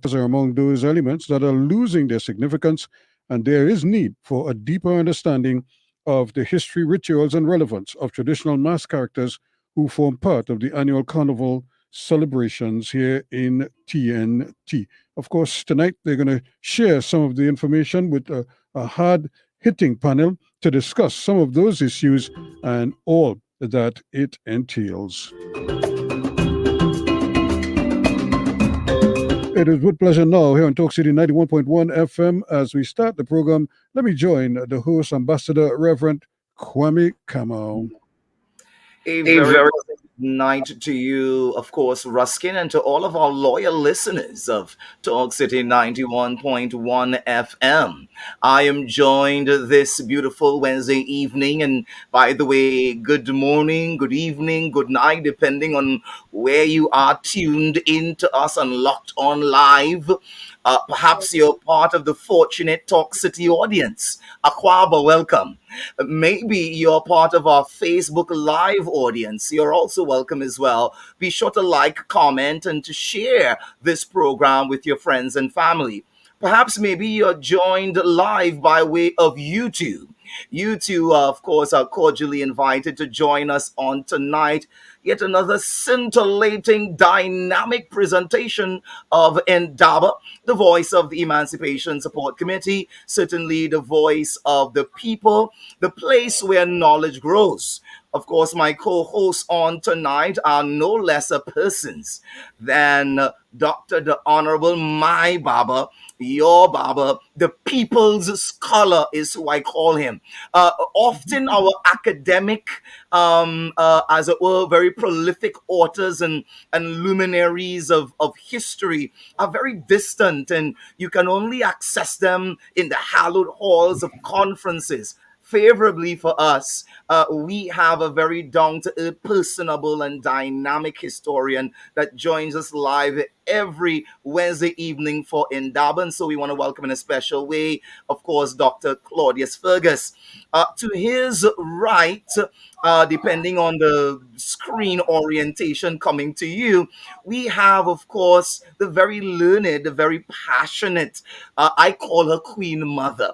are among those elements that are losing their significance, and there is need for a deeper understanding of the history, rituals, and relevance of traditional mass characters who form part of the annual carnival celebrations here in TNT. Of course, tonight they're going to share some of the information with a hard hitting panel to discuss some of those issues and all that it entails. It is with pleasure now here on Talk City 91.1 FM as we start the program. Let me join the host, Ambassador Reverend Kwame Kamau. A very pleasant night to you, of course, Ruskin, and to all of our loyal listeners of Talk City 91.1 FM. I am joined this beautiful Wednesday evening, and by the way, good morning, good evening, good night, depending on where you are tuned in to us and locked on live. Perhaps you're part of the fortunate Talk City audience. Akwaba, welcome. Maybe you're part of our Facebook Live audience. You're also welcome as well. Be sure to like, comment, and to share this program with your friends and family. Perhaps maybe you're joined live by way of YouTube. You two, of course, are cordially invited to join us on tonight. Yet another scintillating, dynamic presentation of Indaba, the voice of the Emancipation Support Committee, certainly the voice of the people, the place where knowledge grows. Of course, my co-hosts on tonight are no lesser persons than Dr. the Honorable My Baba, your Baba, the people's scholar is who I call him. Often our academic, as it were, very prolific authors and luminaries of history are very distant, and you can only access them in the hallowed halls of conferences. Favorably for us, we have a very down to earth, personable, and dynamic historian that joins us live every Wednesday evening for Indaba. And so we want to welcome in a special way, of course, Dr. Claudius Fergus. To his right, depending on the screen orientation coming to you, we have, of course, the very learned, the very passionate, I call her Queen Mother.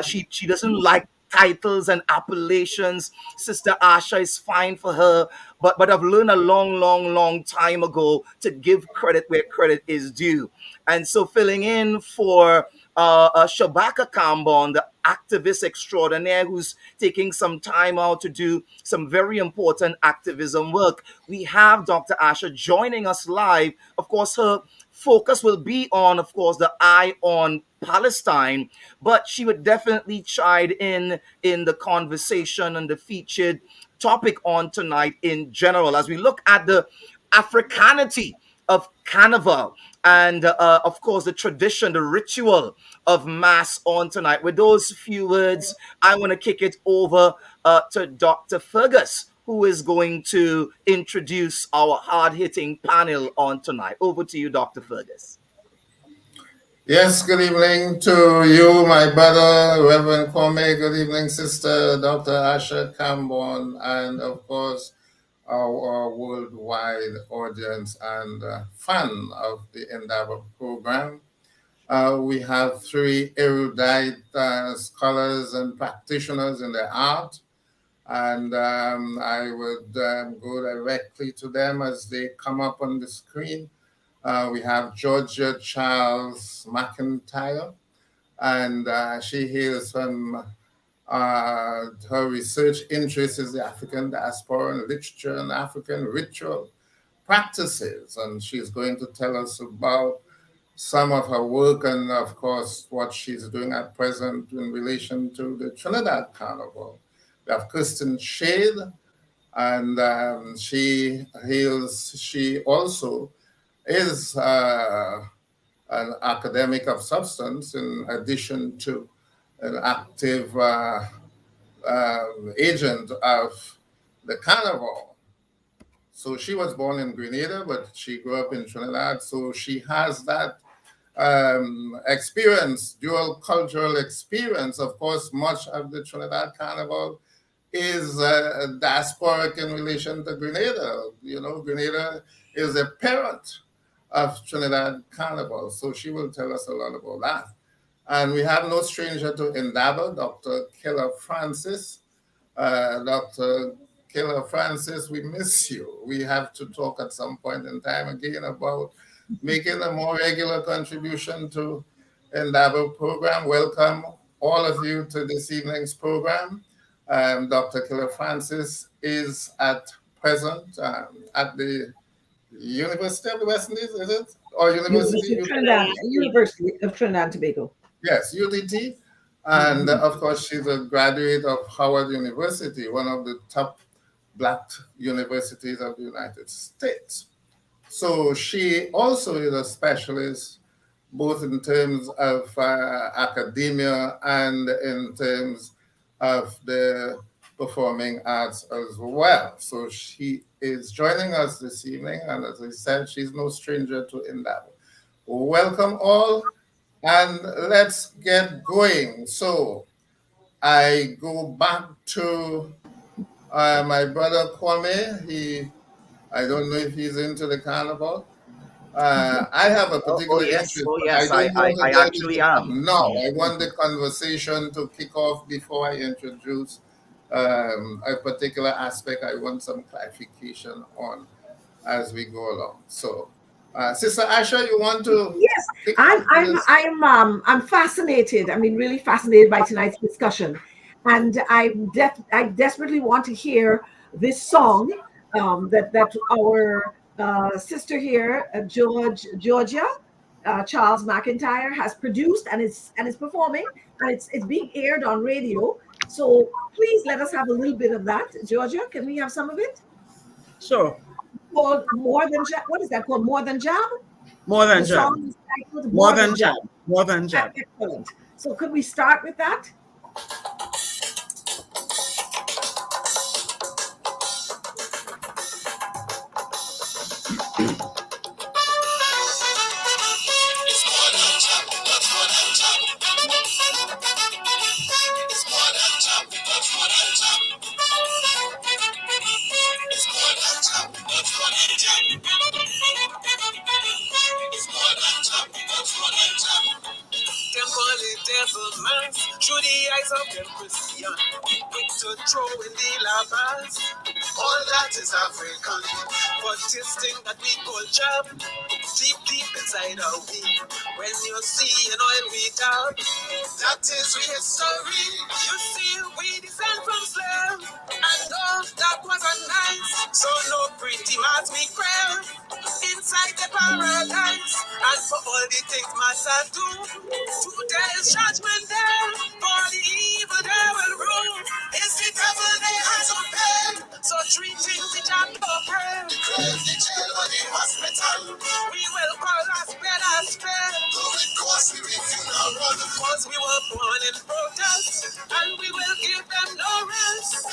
She doesn't like titles and appellations. Sister Asha is fine for her, but I've learned a long time ago to give credit where credit is due. And so filling in for Shabaka Kambon, the activist extraordinaire who's taking some time out to do some very important activism work, we have Dr. Asha joining us live. Of course, her focus will be on, of course, the eye on Palestine, but she would definitely chide in the conversation and the featured topic on tonight in general as we look at the Africanity of Carnival and, of course, the tradition, the ritual of Mass on tonight. With those few words, I want to kick it over to Dr. Fergus, who is going to introduce our hard-hitting panel on tonight. Over to you, Dr. Fergus. Yes, good evening to you, my brother, Reverend Kwame. Good evening, Sister Dr. Asha Kambon, and of course, our worldwide audience and fan of the Indaba program. We have three erudite scholars and practitioners in the art, and I would go directly to them as they come up on the screen. We have Georgia Charles McIntyre, and she hails from her research interest is the African diaspora and literature and African ritual practices. And she's going to tell us about some of her work and, of course, what she's doing at present in relation to the Trinidad Carnival. We have Kisten Shade, and she also is an academic of substance in addition to an active agent of the carnival. So she was born in Grenada, but she grew up in Trinidad. So she has that experience, dual cultural experience. Of course, much of the Trinidad carnival is diasporic in relation to Grenada. You know, Grenada is a parent of Trinidad Carnival. So she will tell us a lot about that. And we have no stranger to Indaba, Dr. Kela Francis. Dr. Kela Francis, we miss you. We have to talk at some point in time again about making a more regular contribution to Indaba program. Welcome all of you to this evening's program. Dr. Kela Francis is at present at the University of the West Indies, is it? Or University? University of Trinidad and Tobago. Yes, UTT. And of course, she's a graduate of Howard University, one of the top Black universities of the United States. So she also is a specialist, both in terms of academia and in terms of the performing arts as well. So she is joining us this evening, and as I said, she's no stranger to Indaba. Welcome all. And let's get going. So I go back to my brother Kwame. I don't know if he's into the carnival. I have a particular interest, but I yes, don't want to I get actually into am. now. I want the conversation to kick off before I introduce a particular aspect I want some clarification on as we go along. So, Sister Asha, you want to? Yes, I'm fascinated. I mean, really fascinated by tonight's discussion, and I desperately want to hear this song that our sister here, Georgia, Charles McIntyre, has produced and is performing, and it's being aired on radio. So please let us have a little bit of that, Georgia. Can we have some of it? Sure. Called More Than Jab. What is that called? More Than Jab? More Than The Jab. song is titled More Than Jab. More Than Jab. Excellent. So could we start with that? Them call it devil man through the eyes of them Christian. Quick to throw in the labas. All that is African. But this thing that we call job, deep inside our we. When you see an oil we down, that is we history. You see, we descend from slaves. And oh, that wasn't nice. So no pretty mats we crave inside the paradise. And for all the things Master do, today is judgment day. For the evil they will rule. It's the devil they have to pay. So three things which are no prayer. The jail or the hospital. We will call us better spare. Because we refuse run. Because we were born in protest. And we will give them no rest.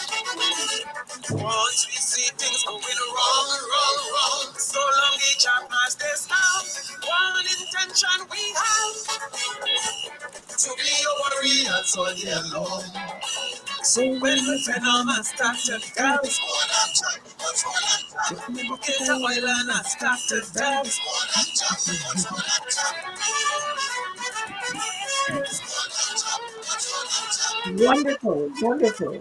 Once we see things going wrong. So long each of us this now. One intention we have. To be a warriors all year long. So when the phenomenon started down, get the oil and I started down. Wonderful, wonderful.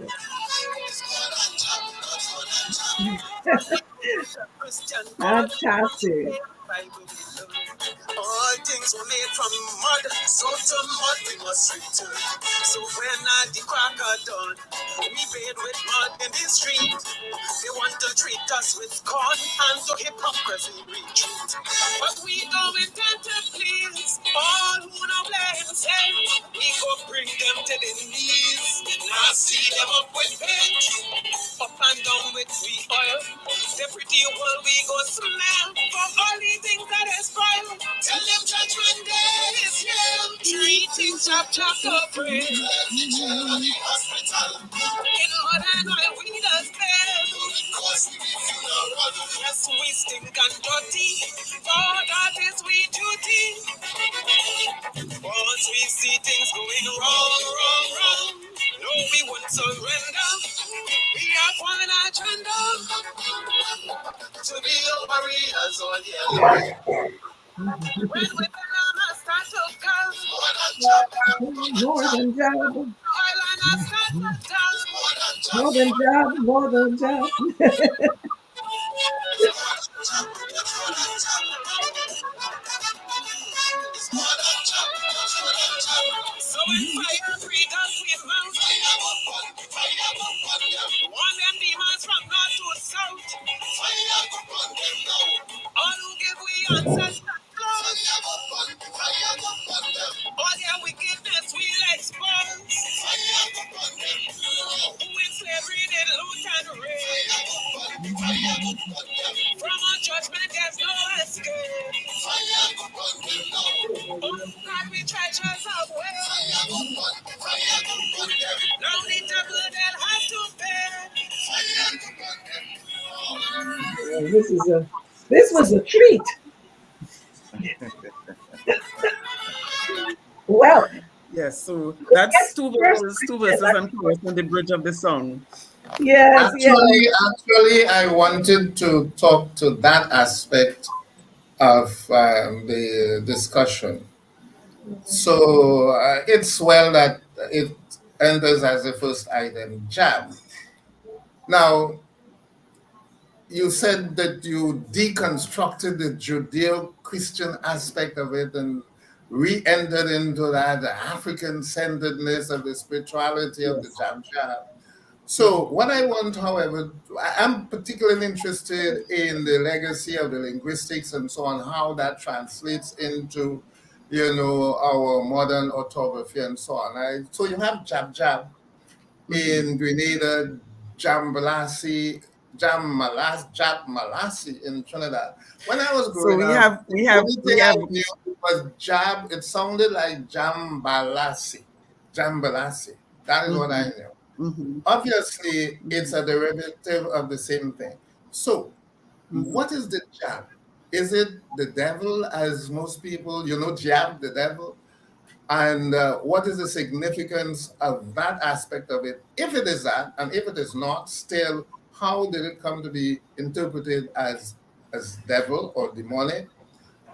Fantastic. All things were made from mud, so to mud we must return. So when the cracker done, we bathe with mud in the street. They want to treat us with corn and to hypocrisy retreat. But we don't intend to please all who no blame say. We go bring them to the knees. Now see them up with paint, up and down with sweet oil. The pretty world we go smell for all the things that is spoiled. Tell them judgment day is here. Treating chop for free. Hospital. In modern oil we just fail. Because we feel no run. Yes, we stink and dirty. For that is we duty. Once we see things going wrong. No, we won't surrender. We have one agenda. To be your warriors all year long. Mhm. When we start to come, more than jump. More than job, Oil and I start to come, more than jump. more than job, more than job. So when fire breathe us with mouth, warn them demons from north to south. All who give we ancestors blood, all their wickedness we'll expose. Who in slavery did loot and rape. From our judgment there's no escape. Oh God, we treasures away. Now the devil they'll have to pay. Well, this was a treat. Well, Yes, so let's that's get first. two verses and chorus on the bridge of the song. Yes, yes. Actually, I wanted to talk to that aspect of the discussion. So it's well that it enters as the first item, jam. Now, you said that you deconstructed the Judeo-Christian aspect of it and re-entered into that African-centeredness of the spirituality of the jam jam. So what I want, however, I'm particularly interested in the legacy of the linguistics and so on, how that translates into, our modern orthography and so on. So you have jab jab in Grenada, jambalasi, jab malasi in Trinidad. When I was So growing up, the only thing we I have knew was jab. It sounded like jambalasi. That is what I mhm, knew. mhm, Obviously, it's mhm, a derivative of the same thing. So, mhm. what is the jab? Is it the devil, as most people, jab, the devil? And what is the significance of that aspect of it? If it is that, and if it is not, still, how did it come to be interpreted as devil or demonic?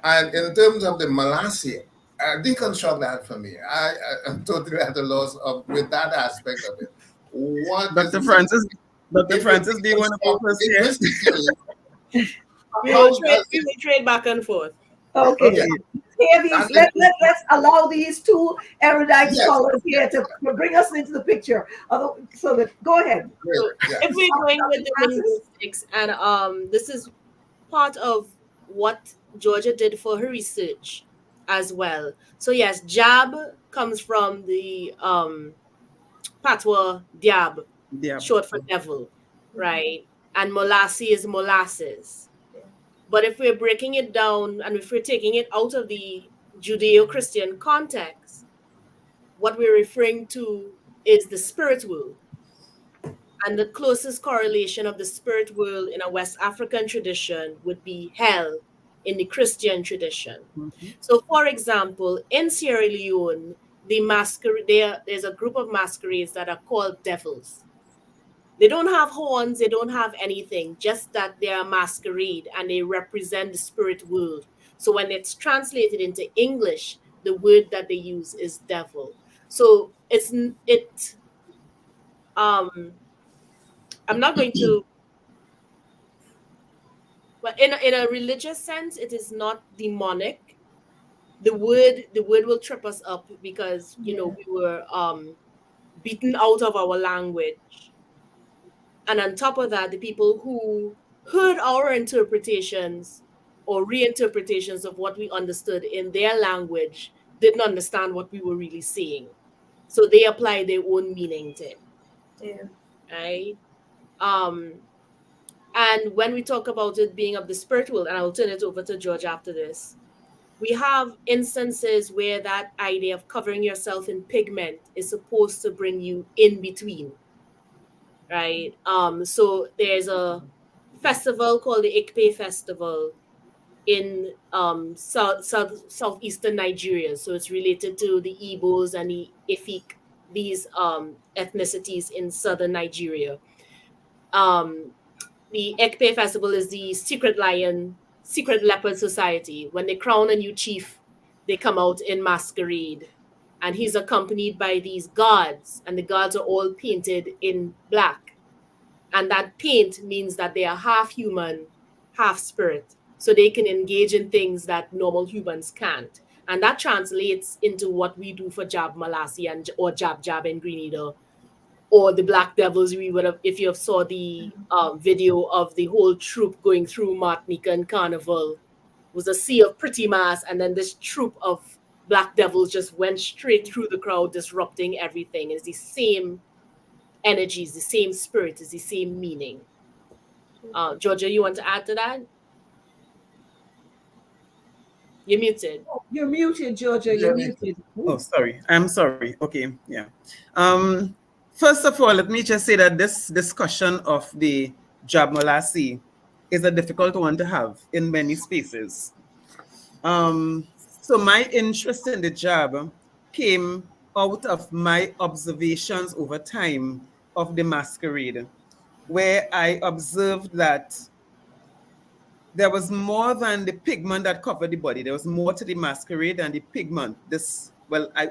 And in terms of the Malasia, deconstruct that for me. I'm totally at a loss of with that aspect of it. What is Dr. the significance? Francis, Dr. If you Francis, do you want to go deconstruct first here? linguistically, We will how trade. does We it? will trade back and forth. Okay. Yeah, Okay. Here these and it, let's allow these two erudite yes, scholars here to bring us into the picture. So that go ahead. great, So yeah. if we're going with Dr. the Francis? linguistics, and this is part of what Georgia did for her research as well. So yes, jab comes from the patois diab, Yeah. short for devil, right? And molasses is molasses. But if we're breaking it down and if we're taking it out of the Judeo-Christian context, what we're referring to is the spirit world. And the closest correlation of the spirit world in a West African tradition would be hell in the Christian tradition. Mhm. So, for example, in Sierra Leone, there's a group of masquerades that are called devils. They don't have horns, they don't have anything, just that they are masquerade and they represent the spirit world. So, when it's translated into English, the word that they use is devil. So, um, I'm not going to. But in a religious sense, it is not demonic. The word will trip us up because we were beaten out of our language, and on top of that, the people who heard our interpretations or reinterpretations of what we understood in their language didn't understand what we were really saying, so they applied their own meaning to it, Yeah. right? Um, and when we talk about it being of the spiritual, and I will turn it over to George after this, we have instances where that idea of covering yourself in pigment is supposed to bring you in between, right? So there's a festival called the Ikpe Festival in southeastern Nigeria. So it's related to the Igbos and the Efik, these ethnicities in southern Nigeria. Um, the Ekpe Festival is the secret lion secret leopard society. When they crown a new chief, they come out in masquerade, and he's accompanied by these guards, and the guards are all painted in black. And that paint means that they are half human, half spirit. So they can engage in things that normal humans can't. And that translates into what we do for Jab Malasi and or Jab Jab in Grenada, or the Black Devils. We would have, if you have saw the video of the whole troop going through Martinique and Carnival, was a sea of pretty mass, and then this troop of Black Devils just went straight through the crowd, disrupting everything. It's the same energies, the same spirit, is the same meaning. Georgia, you want to add to that? You're muted. You're muted, Georgia. You're muted. Oh, sorry. I'm sorry. Okay. Yeah. First of all, let me just say that this discussion of the Jab Malasi is a difficult one to have in many spaces. So my interest in the Jab came out of my observations over time of the masquerade, where I observed that there was more than the pigment that covered the body. There was more to the masquerade than the pigment.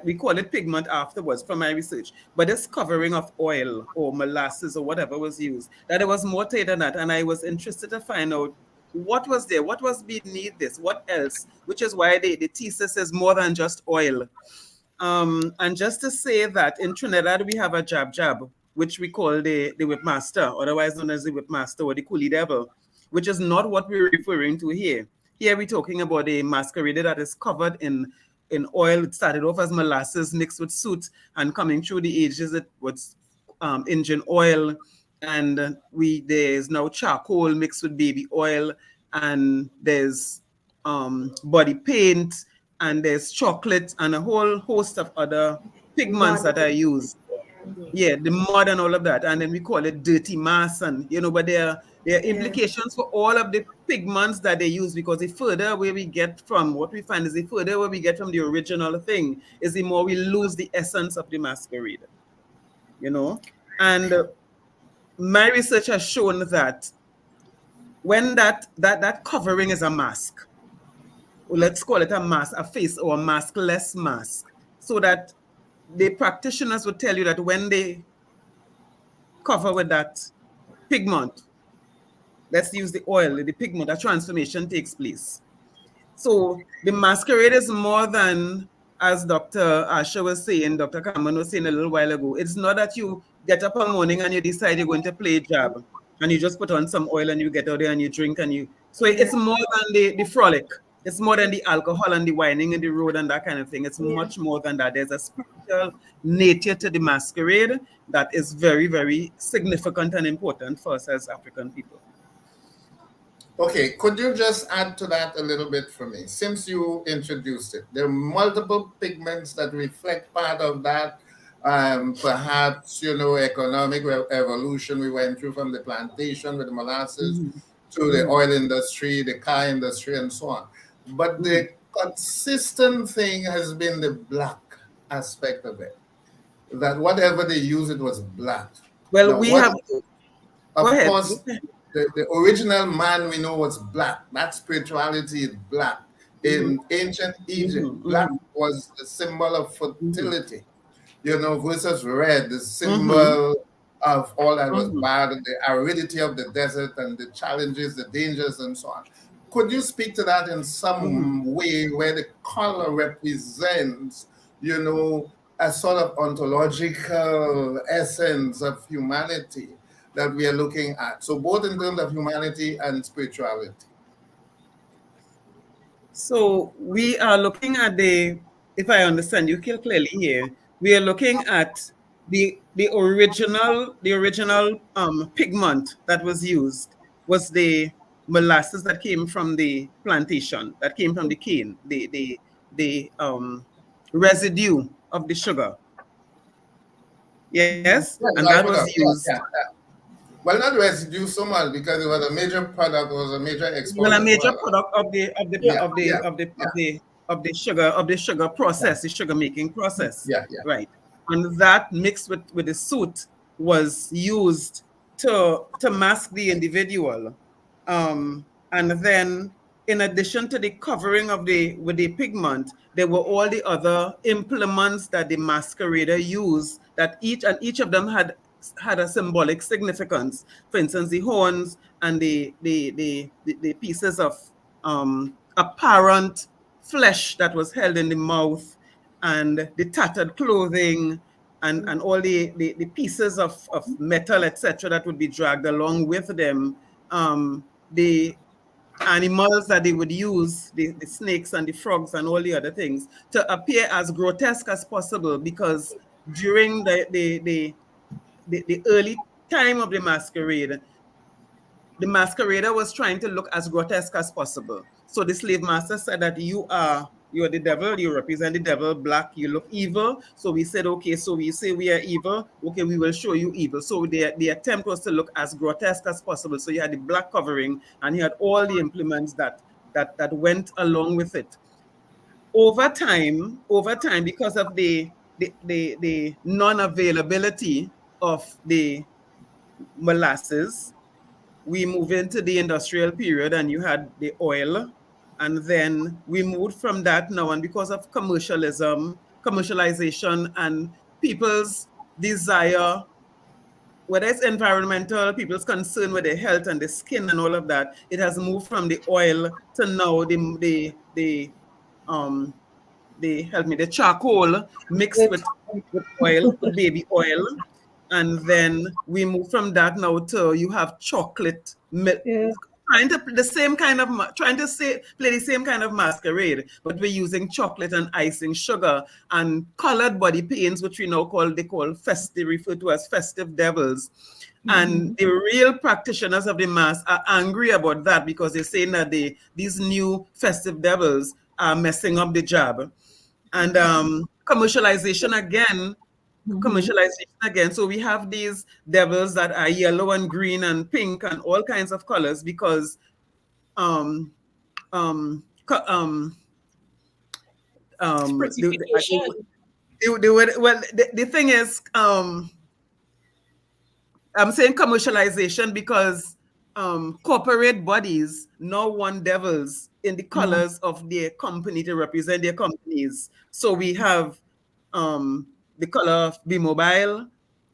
We call it pigment afterwards from my research, but this covering of oil or molasses or whatever was used, that there was more to it than that. And I was interested to find out what was there, what was beneath this, what else, which is why the thesis is more than just oil. And just to say that in Trinidad, we have a Jab Jab, which we call the whip master, otherwise known as the whip master or the coolie devil, which is not what we're referring to here. Here we're talking about a masquerade that is covered in oil. It started off as molasses mixed with soot, and coming through the ages, it was engine oil, and there's now charcoal mixed with baby oil, and there's body paint, and there's chocolate, and a whole host of other pigments that are used. Yeah, the mud and all of that, and then we call it dirty mass, and but there are implications for all of the pigments that they use, because the further away we get from what we find is the further away we get from the original thing, is the more we lose the essence of the masquerade. And my research has shown that when that covering is a mask, let's call it a mask, a face or a maskless mask, so that the practitioners would tell you that when they cover with that pigment, let's use the oil, the pigment, a transformation takes place. So the masquerade is more than, as Dr. Asha was saying, Dr. Kambon was saying a little while ago, it's not that you get up one morning and you decide you're going to play Jab and you just put on some oil and you get out there and you drink so it's more than the frolic. It's more than the alcohol and the whining in the road and that kind of thing. It's much more than that. There's a spiritual nature to the masquerade that is very, very significant and important for us as African people. Okay, could you just add to that a little bit for me? Since you introduced it, there are multiple pigments that reflect part of that. Perhaps, economic evolution we went through from the plantation with the molasses to the oil industry, the car industry, and so on. But the consistent thing has been the black aspect of it. That whatever they use, it was black. Well, now, of course, the original man we know was black. That spirituality is black. In ancient Egypt, black was the symbol of fertility, versus red, the symbol of all that was bad, the aridity of the desert and the challenges, the dangers, and so on. Could you speak to that in some way where the color represents, a sort of ontological essence of humanity that we are looking at? So both in terms of humanity and spirituality. So we are looking at if I understand you clearly here, we are looking at the original pigment that was used was the molasses that came from the plantation, that came from the cane, the residue of the sugar. Yes, and that was used. Well, not residue so much, because it was a major product, it was a major export. Well, a major product of the sugar process, the sugar making process. Right. And that mixed with the soot was used to mask the individual. And then in addition to the covering of with the pigment, there were all the other implements that the masquerader used, that each of them had a symbolic significance. For instance, the horns and the pieces of apparent flesh that was held in the mouth, and the tattered clothing, and all the pieces of metal, etc., that would be dragged along with them. The animals that they would use, the snakes and the frogs and all the other things, to appear as grotesque as possible, because during the early time of the masquerade, the masquerader was trying to look as grotesque as possible. So the slave master said that you're the devil, you represent the devil, black, you look evil. So we said, okay, so we say we are evil, okay, we will show you evil. So the attempt was to look as grotesque as possible. So you had the black covering, and you had all the implements that went along with it. Over time, because of the non-availability of the molasses, we move into the industrial period, and you had the oil, and then we moved from that now, and because of commercialization and people's desire, whether it's environmental, people's concern with their health and the skin and all of that, it has moved from the oil to now the charcoal mixed with oil, baby oil. And then we move from that now to you have chocolate milk, trying to play the same kind of masquerade, but we're using chocolate and icing sugar and colored body paints, which they refer to as festive devils. And the real practitioners of the mass are angry about that, because they're saying that these new festive devils are messing up the job. And commercialization again. So we have these devils that are yellow and green and pink and all kinds of colors, because the thing is, I'm saying commercialization because corporate bodies now want devils in the colors of their company to represent their companies. So we have the color of B-Mobile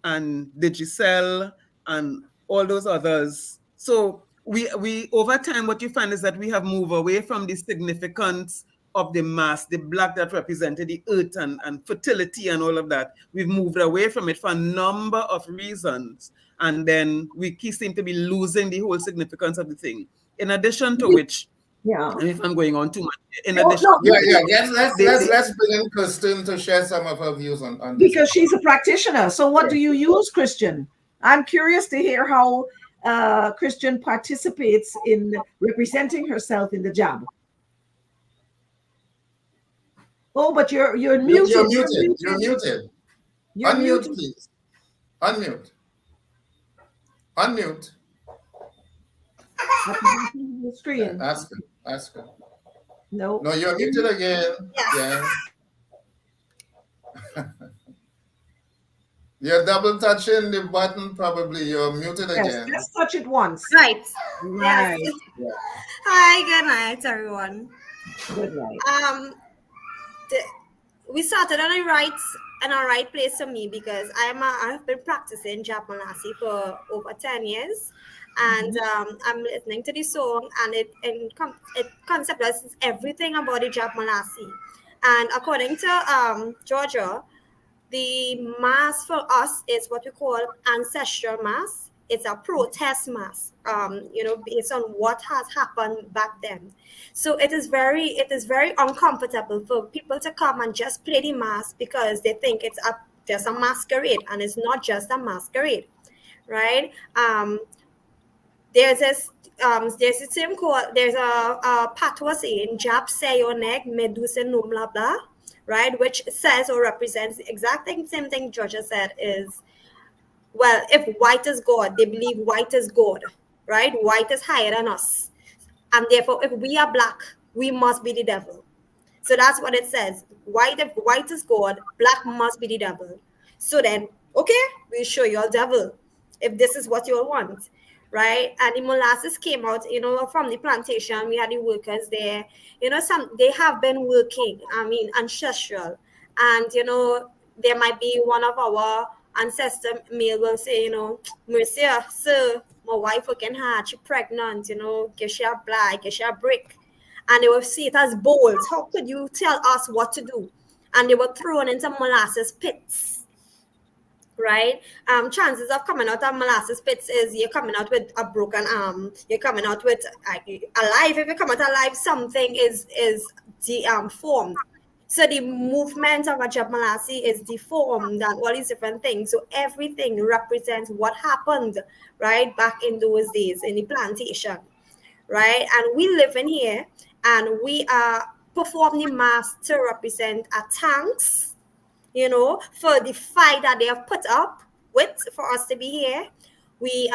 and Digicel and all those others. So we over time, what you find is that we have moved away from the significance of the mass, the black that represented the earth and fertility and all of that. We've moved away from it for a number of reasons. And then we seem to be losing the whole significance of the thing. In addition to which, if I'm going on too much, let's bring in Kisten to share some of her views on this. Because she's a practitioner. So what do you use, Christian? I'm curious to hear how Christian participates in representing herself in the job. Oh, but you're muted. You're muted. Unmute, please. Unmute. The screen. Ask her. No, you're muted again. Yeah. You're double touching the button, probably. You're muted again. Let's touch it once. Right. Right. Yes. Yeah. Hi, good night, everyone. Good night. We started on a right place for me, because I've been practicing Jab Malasi for over 10 years. And I'm listening to the song, and it conceptualizes everything about the Jab Malasi. And according to Georgia, the mass for us is what we call ancestral mass. It's a protest mass, based on what has happened back then. So it is very uncomfortable for people to come and just play the mass, because they think it's just a masquerade, and it's not just a masquerade, right? There's a patois saying, "Jab say your neck, meduse no blah blah," right? Which says or represents the exact same thing Georgia said is, well, if white is God, they believe white is God, right? White is higher than us. And therefore, if we are black, we must be the devil. So that's what it says. If white is God, black must be the devil. So then, okay, we'll show you all devil, if this is what you all want. right? And the molasses came out, from the plantation. We had the workers there. They have been working, ancestral. And, there might be one of our ancestor male will say, Mercia, sir, my wife working hard, she pregnant, get she a blight, get she a brick. And they will see it as bowls. How could you tell us what to do? And they were thrown into molasses pits, right? Chances of coming out of molasses pits is you're coming out with a broken arm. You're coming out with alive. If you come out alive, something is deformed. So the movement of a job molasses is deformed and all these different things. So everything represents what happened, right, back in those days in the plantation, right? And we live in here, and we are performing mass to represent our thanks, for the fight that they have put up with for us to be here. We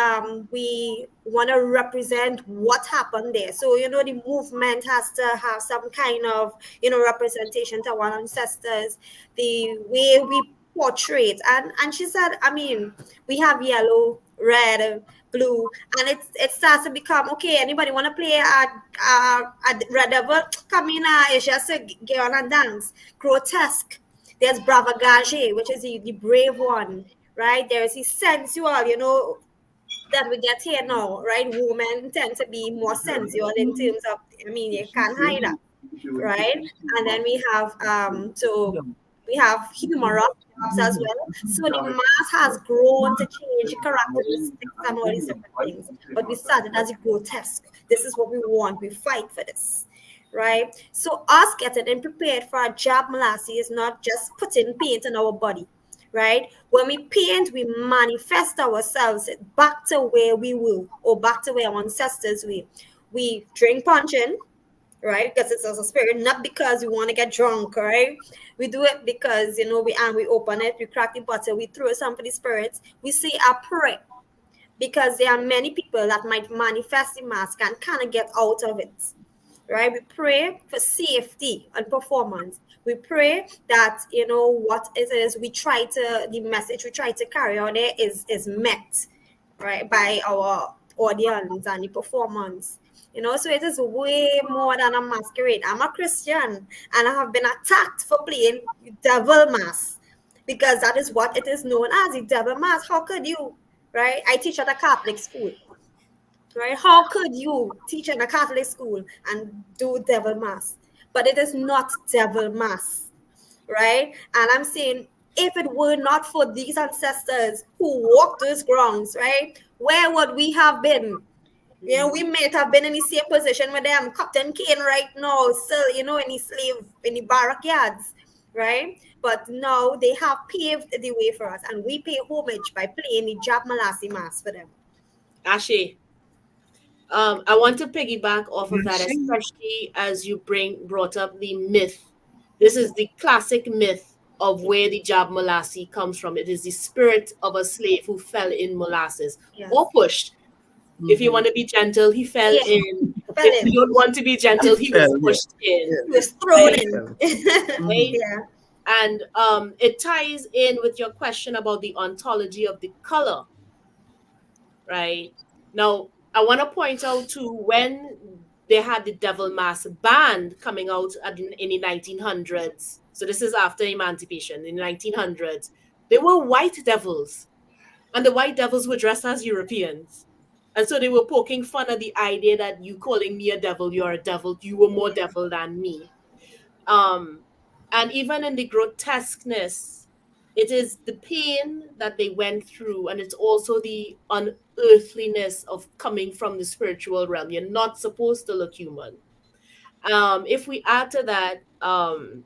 want to represent what happened there. So the movement has to have some kind of representation to our ancestors, the way we portray it. And she said, we have yellow, red, blue, and it starts to become okay. Anybody want to play a red devil? Come in, it's just a get on and dance. Grotesque. There's bravagage, which is the brave one, right? There's the sensual, that we get here now, right? Women tend to be more sensual in terms of, you can't hide that, right? And then we have we have humorous as well. So the mass has grown to change characteristics and all these different things. But we started as grotesque. This is what we want. We fight for this, right? So us getting and prepared for a job molasses is not just putting paint on our body, right? When we paint, we manifest ourselves back to where we were, or back to where our ancestors were. We drink puncheon, right? Because it's as a spirit, not because we want to get drunk, right? We do it because, we open it, we crack the bottle, we throw some for the spirits, we say a prayer. Because there are many people that might manifest the mask and kind of get out of it, right? We pray for safety and performance. We pray that, what it is the message we try to carry out there is met, right, by our audience and the performance. So it is way more than a masquerade. I'm a Christian, and I have been attacked for playing devil mass, because that is what it is known as, the devil mass. How could you, right? I teach at a Catholic school, right? How could you teach in a Catholic school and do devil mass? But it is not devil mass, right? And I'm saying, if it were not for these ancestors who walked those grounds, right, where would we have been? We might have been in the same position with them, Captain Kane right now, still, in the barrack yards, right? But now they have paved the way for us, and we pay homage by playing the Jab Malassi Mass for them. Ashe, I want to piggyback off of that, especially as you brought up the myth. This is the classic myth of where the Jab Malassi comes from. It is the spirit of a slave who fell in molasses, or pushed. If you want to be gentle, he fell in. If you don't want to be gentle, he was pushed in. He was thrown in. Right? Yeah. And it ties in with your question about the ontology of the color. Right? Now, I want to point out too, when they had the Devil Mask band coming out in the 1900s. So this is after emancipation in the 1900s. They were white devils. And the white devils were dressed as Europeans. And so they were poking fun at the idea that you calling me a devil, you're a devil, you were more devil than me. And even in the grotesqueness, it is the pain that they went through, and it's also the unearthliness of coming from the spiritual realm. You're not supposed to look human. If we add to that,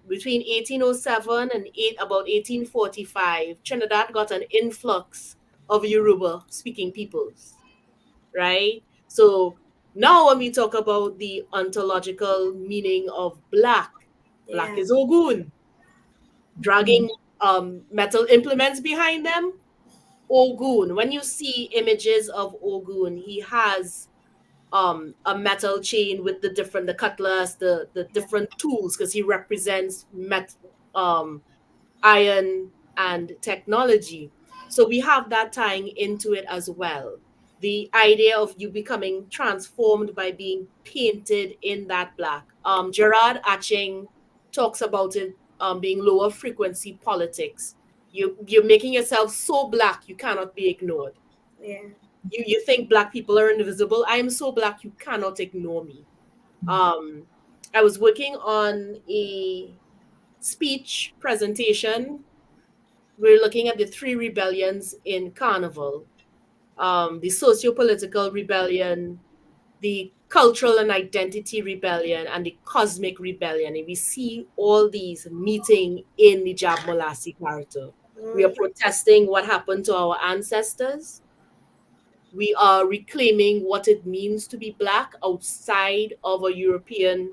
between 1807 and about 1845, Trinidad got an influx of Yoruba-speaking peoples. Right? So now when we talk about the ontological meaning of black is Ogun. Dragging metal implements behind them, Ogun. When you see images of Ogun, he has a metal chain with the cutlass, the different tools, because he represents iron and technology. So we have that tying into it as well. the idea of you becoming transformed by being painted in that black. Gerard Aching talks about it being lower frequency politics. You're making yourself so black you cannot be ignored. Yeah. You think black people are invisible. I am so black you cannot ignore me. I was working on a speech presentation. We're looking at the 3 rebellions in Carnival, the socio-political rebellion, the cultural and identity rebellion, and the cosmic rebellion. And we see all these meeting in the Jab Molasi character. We are protesting what happened to our ancestors. We are reclaiming what it means to be Black outside of a European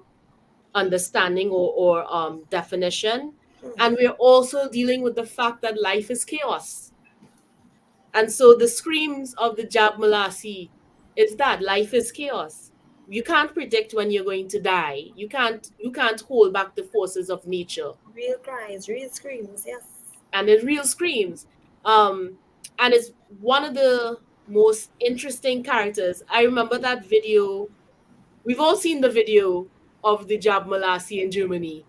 understanding or definition. And we're also dealing with the fact that life is chaos. And so the screams of the Jab Malasi is that life is chaos. You can't predict when you're going to die. You can't hold back the forces of nature. Real cries, real screams, yes. And it's real screams. And it's one of the most interesting characters. I remember that video. We've all seen the video of the Jab Malasi in Germany.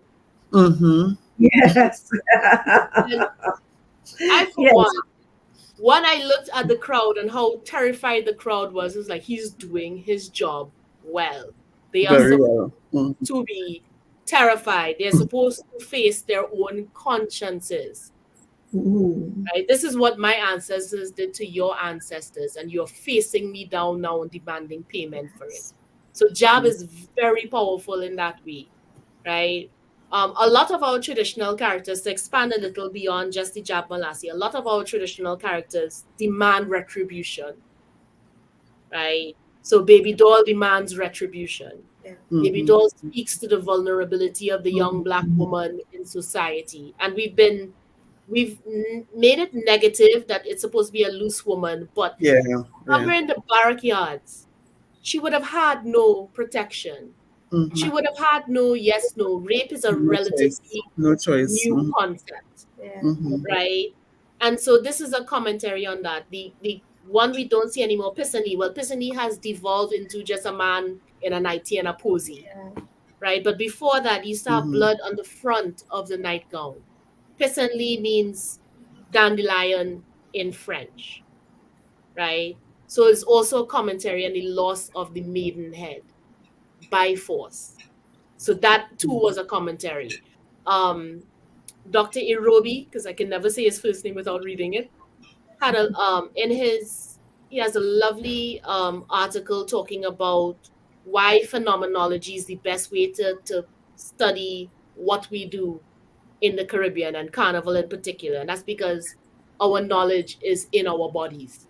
Mm-hmm. Yes. I, for one, I looked at the crowd and how terrified the crowd was. It was like, he's doing his job well. They are Very supposed well. to be terrified. They're supposed to face their own consciences. Right? This is what my ancestors did to your ancestors, and you're facing me down now and demanding payment for it. So Jab is very powerful in that way, right? A lot of our traditional characters, to expand a little beyond just the Jab Malasi, a lot of our traditional characters demand retribution, right? So Baby Doll demands retribution. Yeah. Baby Doll speaks to the vulnerability of the young Black woman in society. And we've made it negative that it's supposed to be a loose woman, but somewhere in the barrack yards, she would have had no protection. She would have had no yes, no. Rape is a relatively new concept, right? And so this is a commentary on that. The one we don't see anymore, Pissany. Well, Pissany has devolved into just a man in a nightie and a posy, right? But before that, you used to have blood on the front of the nightgown. Pissenlit means dandelion in French, right? So it's also a commentary on the loss of the maidenhead by force. So that too was a commentary. Dr. Irobi, because I can never say his first name without reading it, had he has a lovely article talking about why phenomenology is the best way to study what we do in the Caribbean and Carnival in particular. And that's because our knowledge is in our bodies.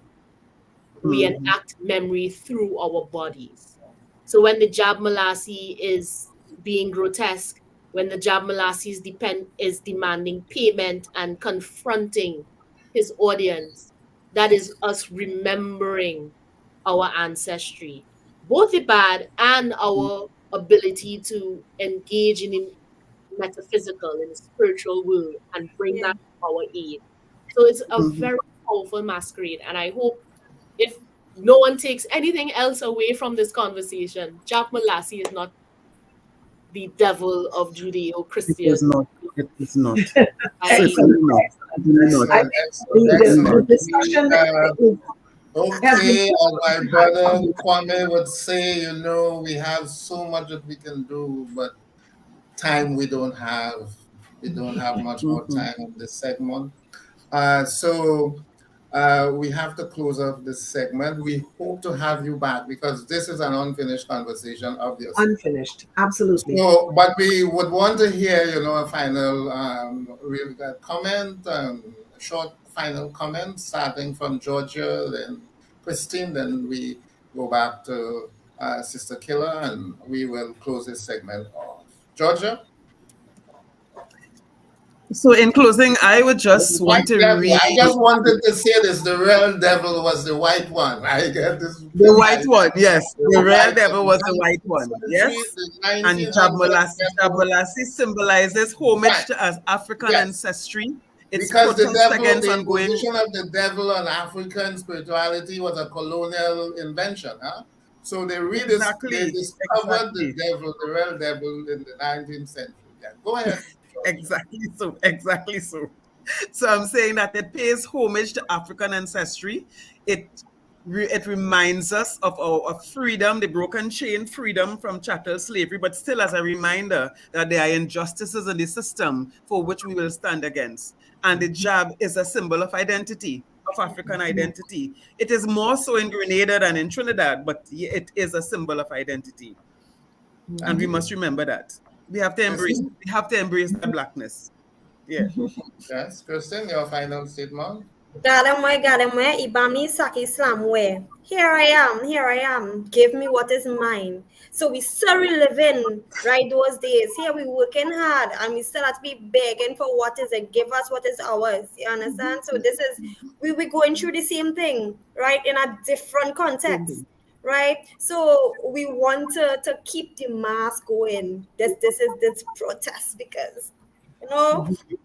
We enact memory through our bodies. So when the Jab Malasi is being grotesque, when the Jab Malasi is demanding payment and confronting his audience, that is us remembering our ancestry, both the bad and our ability to engage in the metaphysical, in the spiritual world, and bring that to our aid. So it's a very powerful masquerade, and I hope if no one takes anything else away from this conversation, Jab Malasi is not the devil of Judeo-Christian. It is not. It is not. Excellent. Okay, as my brother Kwame would say, we have so much that we can do, but time we don't have. We don't have much more time in this segment. So we have to close off this segment. We hope to have you back because this is an unfinished conversation, obviously. Unfinished, absolutely. So, but we would want to hear, a final comment, short final comment, starting from Georgia, then Christine, then we go back to Sister Kela, and we will close this segment off. Georgia? So in closing, I would just want to read. I just wanted to say this: the real devil was the white one. I get this. The white one, yes. The real devil was the white one, yes. And Jab Malasi symbolizes homage to African ancestry. Its Because the protest devil, against the ongoing. imposition of the devil on African spirituality was a colonial invention, huh? So they Exactly, discovered the exactly. devil, the real devil, in the 19th century. Yeah. Go ahead. Exactly so, exactly so. So I'm saying that it pays homage to African ancestry. It reminds us of our freedom, the broken chain freedom from chattel slavery, but still as a reminder that there are injustices in the system for which we will stand against. And the jab is a symbol of identity, of African identity. It is more so in Grenada than in Trinidad, but it is a symbol of identity. And we must remember that. We have to embrace that blackness. Yeah. Yes, Kristen, your final statement. Galamwe, Ibami Saki Slamwe. Here I am, give me what is mine. So we still living, right, those days. Here we working hard and we still have to be begging for what is it, give us what is ours. You understand? So this is, we going through the same thing, right, in a different context. Right, so we want to keep the mass going. This protest because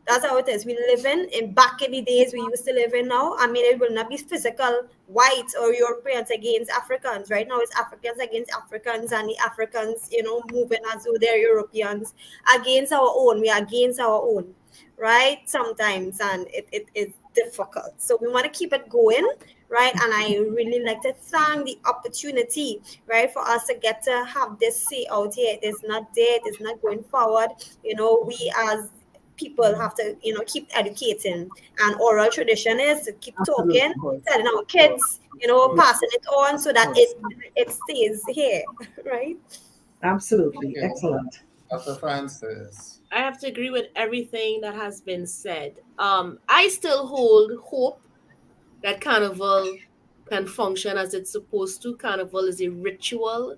that's how it is. We live in back in the days we used to live in now. I mean, it will not be physical whites or Europeans against Africans. Right now, it's Africans against Africans, and the Africans, moving as though they're Europeans against our own. We are against our own, right? Sometimes, and it is difficult. So we want to keep it going, right? And I really like to thank the opportunity, right, for us to get to have this say out here. It is not dead. It's not going forward. We as people have to, keep educating. And oral tradition is to keep talking, telling our kids, passing it on so that it stays here, right? Absolutely. Okay. Excellent. Dr. Francis. I have to agree with everything that has been said. I still hold hope that Carnival can function as it's supposed to. Carnival is a ritual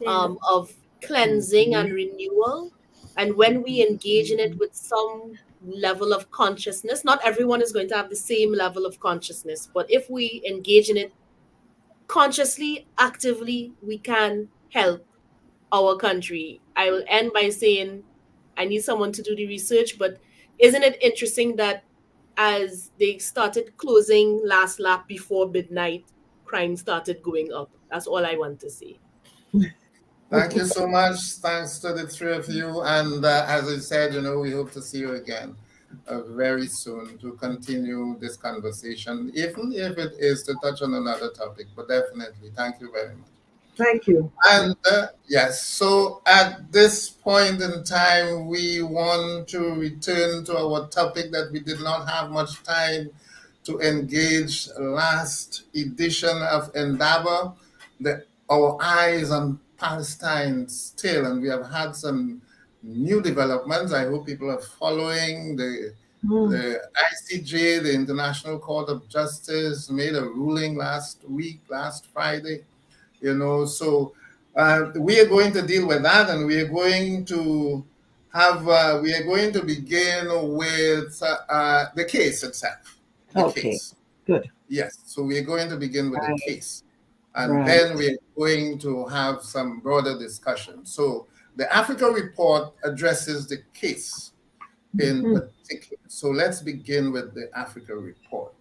of cleansing and renewal. And when we engage in it with some level of consciousness, not everyone is going to have the same level of consciousness, but if we engage in it consciously, actively, we can help our country. I will end by saying I need someone to do the research, but isn't it interesting that as they started closing last lap before midnight, crime started going up? That's all I want to say. Thank you so much. Thanks to the three of you. And as I said, we hope to see you again very soon to continue this conversation, even if it is to touch on another topic. But definitely, thank you very much. Thank you. And yes, so at this point in time, we want to return to our topic that we did not have much time to engage last edition of Indaba, our eyes on Palestine still, and we have had some new developments. I hope people are following. The ICJ, the International Court of Justice, made a ruling last Friday. So we are going to deal with that, and we are going to begin with the case itself. Case. Good. Yes, so we're going to begin with the case, and Right. then we're going to have some broader discussion. So the Africa report addresses the case in particular. So let's begin with the Africa report.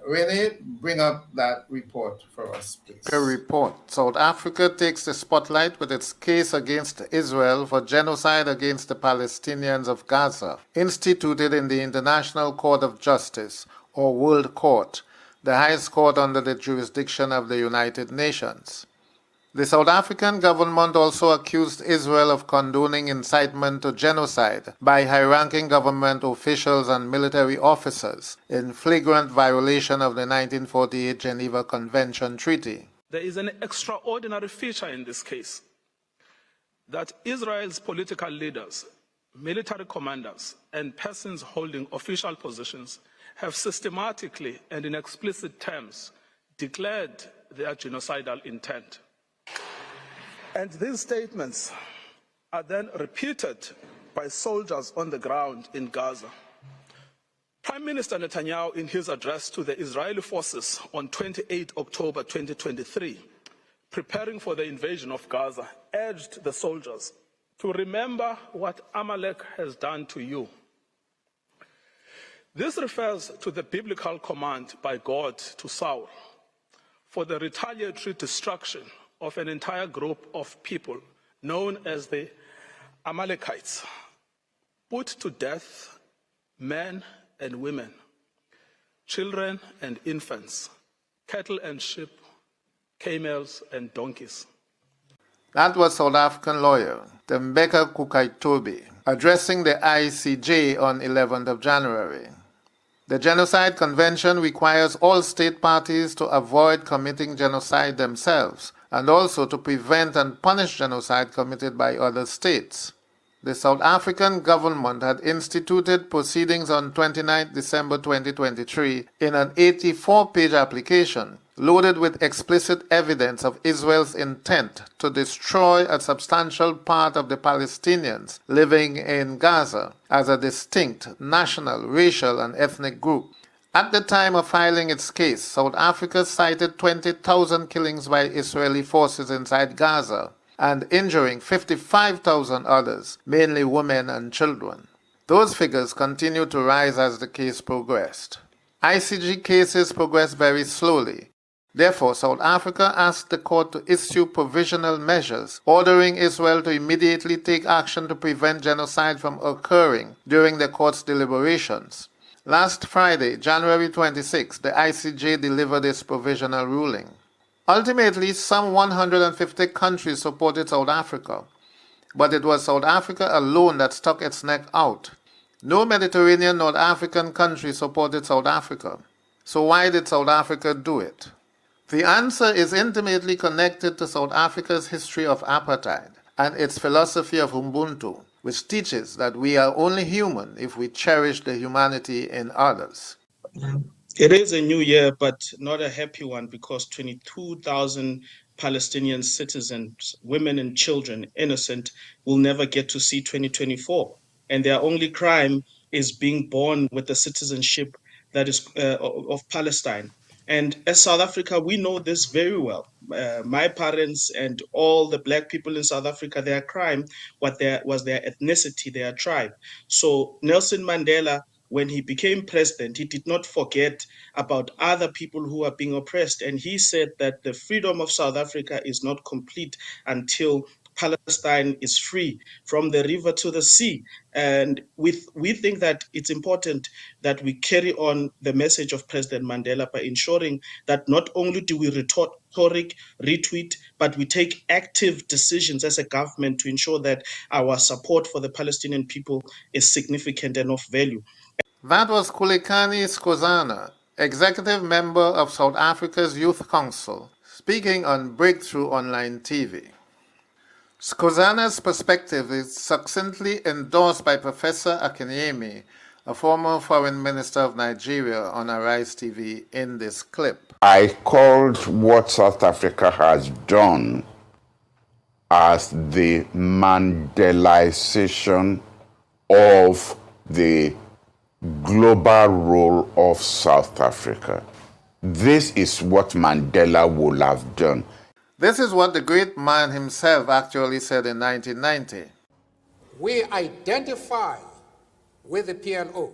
Renee, bring up that report for us, please. Africa report. South Africa takes the spotlight with its case against Israel for genocide against the Palestinians of Gaza, instituted in the International Court of Justice, or World Court, the highest court under the jurisdiction of the United Nations. The South African government also accused Israel of condoning incitement to genocide by high-ranking government officials and military officers in flagrant violation of the 1948 Geneva Convention Treaty. There is an extraordinary feature in this case that Israel's political leaders, military commanders, and persons holding official positions have systematically and in explicit terms declared their genocidal intent. And these statements are then repeated by soldiers on the ground in Gaza. Prime Minister Netanyahu, in his address to the Israeli forces on 28 October 2023, preparing for the invasion of Gaza, urged the soldiers to remember what Amalek has done to you. This refers to the biblical command by God to Saul for the retaliatory destruction of an entire group of people known as the Amalekites. Put to death men and women, children and infants, cattle and sheep, camels and donkeys. That was South African lawyer Tembeka Kukaitobi addressing the ICJ on 11th of January. The Genocide Convention requires all state parties to avoid committing genocide themselves and also to prevent and punish genocide committed by other states. The South African government had instituted proceedings on 29 December 2023 in an 84-page application loaded with explicit evidence of Israel's intent to destroy a substantial part of the Palestinians living in Gaza as a distinct national, racial, and ethnic group. At the time of filing its case, South Africa cited 20,000 killings by Israeli forces inside Gaza and injuring 55,000 others, mainly women and children. Those figures continued to rise as the case progressed. ICJ cases progress very slowly. Therefore, South Africa asked the court to issue provisional measures ordering Israel to immediately take action to prevent genocide from occurring during the court's deliberations. Last Friday, January 26, the ICJ delivered its provisional ruling. Ultimately, some 150 countries supported South Africa, but it was South Africa alone that stuck its neck out. No Mediterranean North African country supported South Africa. So why did South Africa do it? The answer is intimately connected to South Africa's history of apartheid and its philosophy of Ubuntu, which teaches that we are only human if we cherish the humanity in others. It is a new year, but not a happy one, because 22,000 Palestinian citizens, women and children, innocent, will never get to see 2024. And their only crime is being born with the citizenship that is of Palestine. And as South Africa, we know this very well. My parents and all the Black people in South Africa, their crime was their ethnicity, their tribe. So Nelson Mandela, when he became president, he did not forget about other people who are being oppressed. And he said that the freedom of South Africa is not complete until Palestine is free from the river to the sea. And we think that it's important that we carry on the message of President Mandela by ensuring that not only do we retweet, but we take active decisions as a government to ensure that our support for the Palestinian people is significant and of value. That was Khulekani Skhosana, executive member of South Africa's Youth Council, speaking on Breakthrough Online TV. Skhosana's perspective is succinctly endorsed by Professor Akinyemi, a former foreign minister of Nigeria, on Arise TV in this clip. I called what South Africa has done as the Mandelaization of the global role of South Africa. This is what Mandela would have done. This is what the great man himself actually said in 1990. We identify with the PLO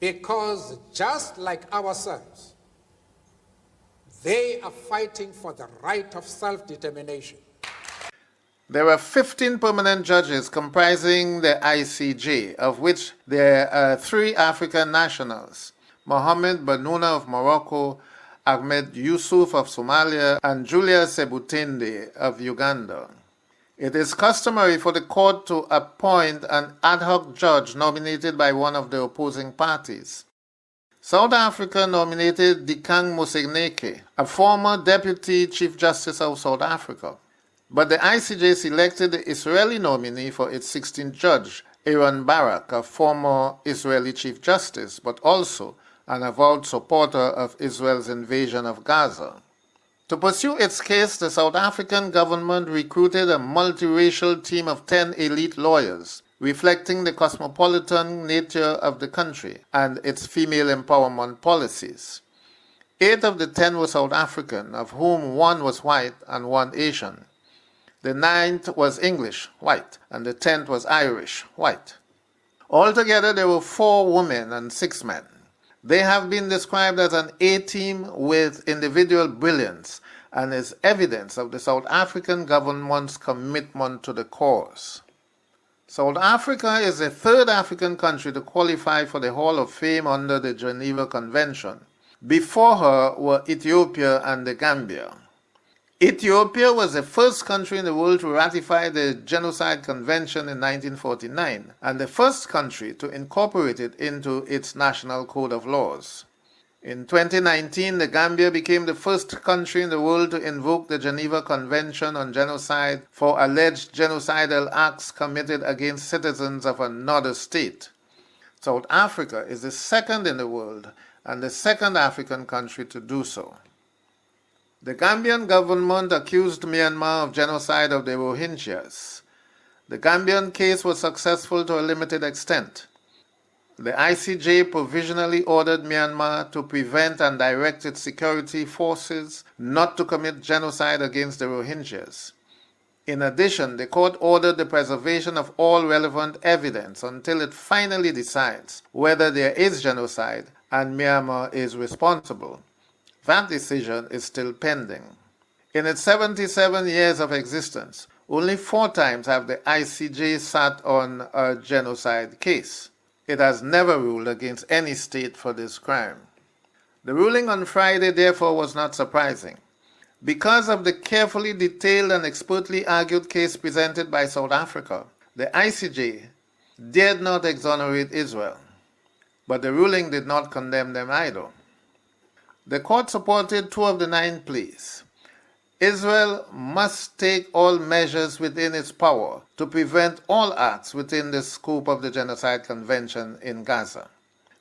because just like ourselves, they are fighting for the right of self-determination. There were 15 permanent judges comprising the ICJ, of which there are 3 African nationals: Mohamed Banouna of Morocco, Ahmed Yusuf of Somalia, and Julia Sebutinde of Uganda. It is customary for the court to appoint an ad hoc judge nominated by one of the opposing parties. South Africa nominated Dikgang Moseneke, a former Deputy Chief Justice of South Africa. But the ICJ selected the Israeli nominee for its 16th judge, Aaron Barak, a former Israeli Chief Justice, but also an avowed supporter of Israel's invasion of Gaza. To pursue its case, the South African government recruited a multiracial team of 10 elite lawyers, reflecting the cosmopolitan nature of the country and its female empowerment policies. 8 of the 10 were South African, of whom 1 was white and 1 Asian. The 9th was English, white, and the 10th was Irish, white. Altogether, there were 4 women and 6 men. They have been described as an A-team with individual brilliance and is evidence of the South African government's commitment to the cause. South Africa is the 3rd African country to qualify for the Hall of Fame under the Geneva Convention. Before her were Ethiopia and the Gambia. Ethiopia was the first country in the world to ratify the Genocide Convention in 1949 and the first country to incorporate it into its national code of laws. In 2019, the Gambia became the first country in the world to invoke the Geneva Convention on Genocide for alleged genocidal acts committed against citizens of another state. South Africa is the 2nd in the world and the 2nd African country to do so. The Gambian government accused Myanmar of genocide of the Rohingyas. The Gambian case was successful to a limited extent. The ICJ provisionally ordered Myanmar to prevent and direct its security forces not to commit genocide against the Rohingyas. In addition, the court ordered the preservation of all relevant evidence until it finally decides whether there is genocide and Myanmar is responsible. That decision is still pending. In its 77 years of existence, only 4 times have the ICJ sat on a genocide case. It has never ruled against any state for this crime. The ruling on Friday, therefore, was not surprising. Because of the carefully detailed and expertly argued case presented by South Africa, the ICJ dared not exonerate Israel, but the ruling did not condemn them either. The court supported 2 of the 9 pleas. Israel must take all measures within its power to prevent all acts within the scope of the Genocide Convention in Gaza.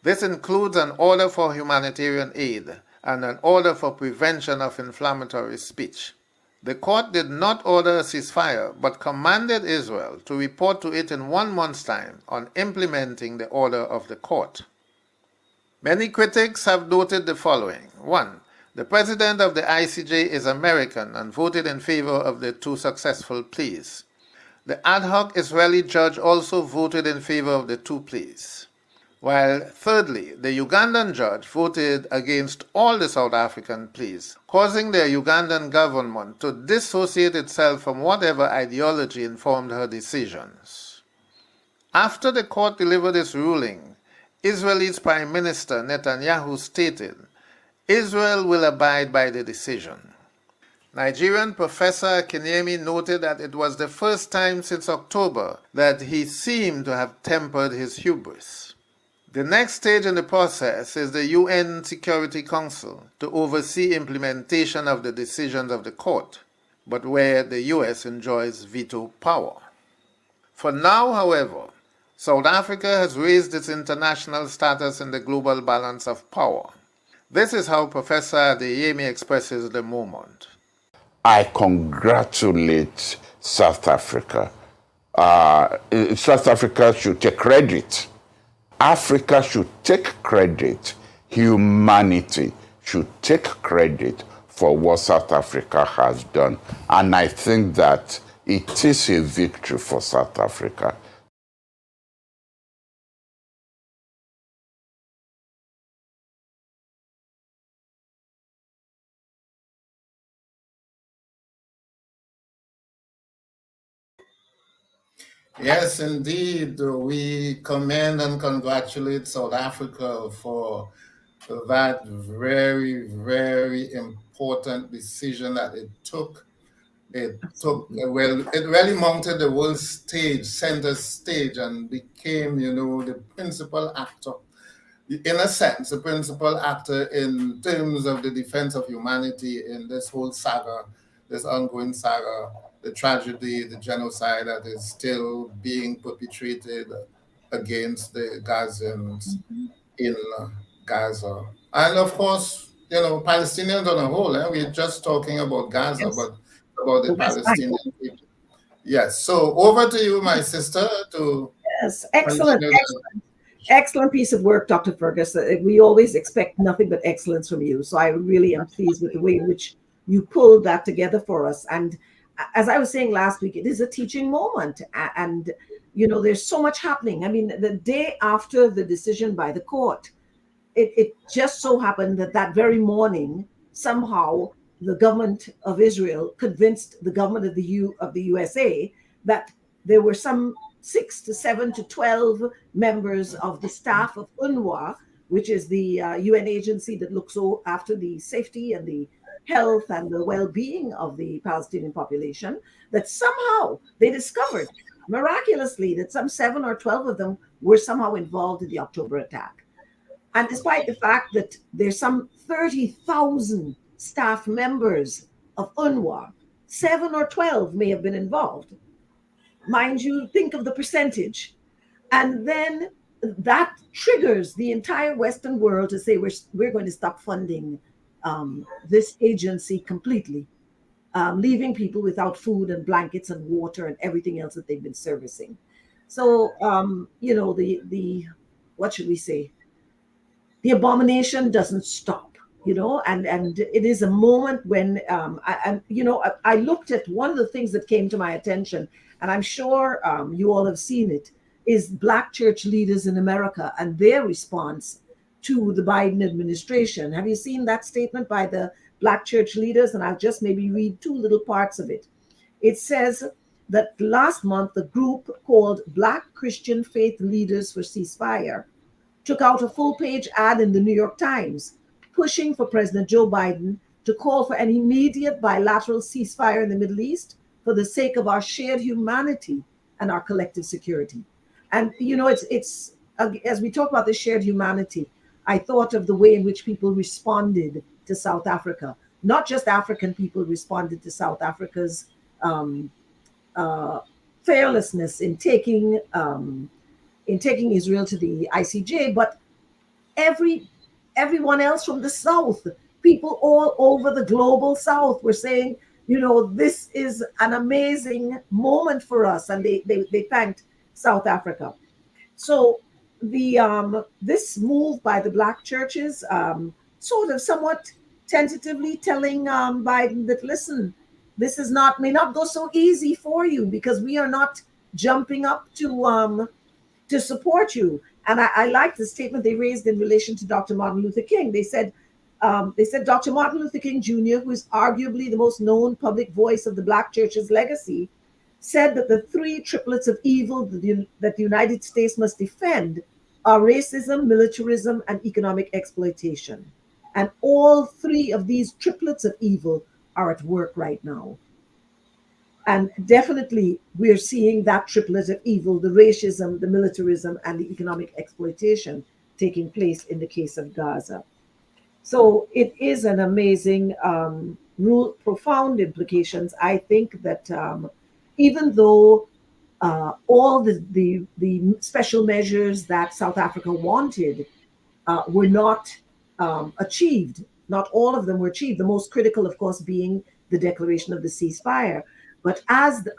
This includes an order for humanitarian aid and an order for prevention of inflammatory speech. The court did not order a ceasefire, but commanded Israel to report to it in 1 month's time on implementing the order of the court. Many critics have noted the following. 1. The president of the ICJ is American and voted in favor of the 2 successful pleas. The ad hoc Israeli judge also voted in favor of the 2 pleas. While thirdly, the Ugandan judge voted against all the South African pleas, causing the Ugandan government to dissociate itself from whatever ideology informed her decisions. After the court delivered its ruling, Israel's Prime Minister Netanyahu stated, Israel will abide by the decision. Nigerian Professor Akinyemi noted that it was the first time since October that he seemed to have tempered his hubris. The next stage in the process is the UN Security Council to oversee implementation of the decisions of the court, but where the US enjoys veto power. For now, however, South Africa has raised its international status in the global balance of power. This is how Professor Adeyemi expresses the moment. I congratulate South Africa. South Africa should take credit. Africa should take credit. Humanity should take credit for what South Africa has done. And I think that it is a victory for South Africa. Yes, indeed. We commend and congratulate South Africa for that very, very important decision that it took. It really mounted the world stage, center stage, and became, the principal actor, in a sense, the principal actor in terms of the defense of humanity in this whole saga, this ongoing saga, the tragedy, the genocide that is still being perpetrated against the Gazans in Gaza. And of course, Palestinians on a whole, we're just talking about Gaza, Yes. but about the Palestinian people. Yes. So over to you, my sister, to Yes, excellent piece of work, Dr. Fergus. We always expect nothing but excellence from you. So I really am pleased with the way in which you pulled that together for us. And as I was saying last week, it is a teaching moment. And there's so much happening. I mean, the day after the decision by the court, it just so happened that that very morning, somehow the government of Israel convinced the government of the USA that there were some 6 to 7 to 12 members of the staff of UNRWA, which is the UN agency that looks after the safety and the health and the well-being of the Palestinian population, that somehow they discovered miraculously that some 7 or 12 of them were somehow involved in the October attack. And despite the fact that there's some 30,000 staff members of UNRWA, 7 or 12 may have been involved. Mind you, think of the percentage. And then that triggers the entire Western world to say we're going to stop funding this agency completely, leaving people without food and blankets and water and everything else that they've been servicing. So, the what should we say? The abomination doesn't stop, and it is a moment when I looked at one of the things that came to my attention, and I'm sure you all have seen it, is Black church leaders in America and their response to the Biden administration. Have you seen that statement by the Black church leaders? And I'll just maybe read 2 little parts of it. It says that last month, the group called Black Christian Faith Leaders for Ceasefire took out a full-page ad in the New York Times, pushing for President Joe Biden to call for an immediate bilateral ceasefire in the Middle East for the sake of our shared humanity and our collective security. And, it's as we talk about the shared humanity, I thought of the way in which people responded to South Africa. Not just African people responded to South Africa's fearlessness in taking Israel to the ICJ, but everyone else from the South, people all over the global South were saying, this is an amazing moment for us, and they thanked South Africa. So this move by the Black churches, sort of somewhat tentatively telling Biden that, listen, this may not go so easy for you, because we are not jumping up to support you. And I like the statement they raised in relation to Dr. Martin Luther King. They said Dr. Martin Luther King Jr., who is arguably the most known public voice of the Black church's legacy, said that the 3 triplets of evil that the United States must defend are racism, militarism, and economic exploitation. And all 3 of these triplets of evil are at work right now. And definitely we're seeing that triplet of evil, the racism, the militarism, and the economic exploitation taking place in the case of Gaza. So it is an amazing, profound implications. I think that even though all the special measures that South Africa wanted were not achieved, not all of them were achieved, the most critical, of course, being the declaration of the ceasefire. But as the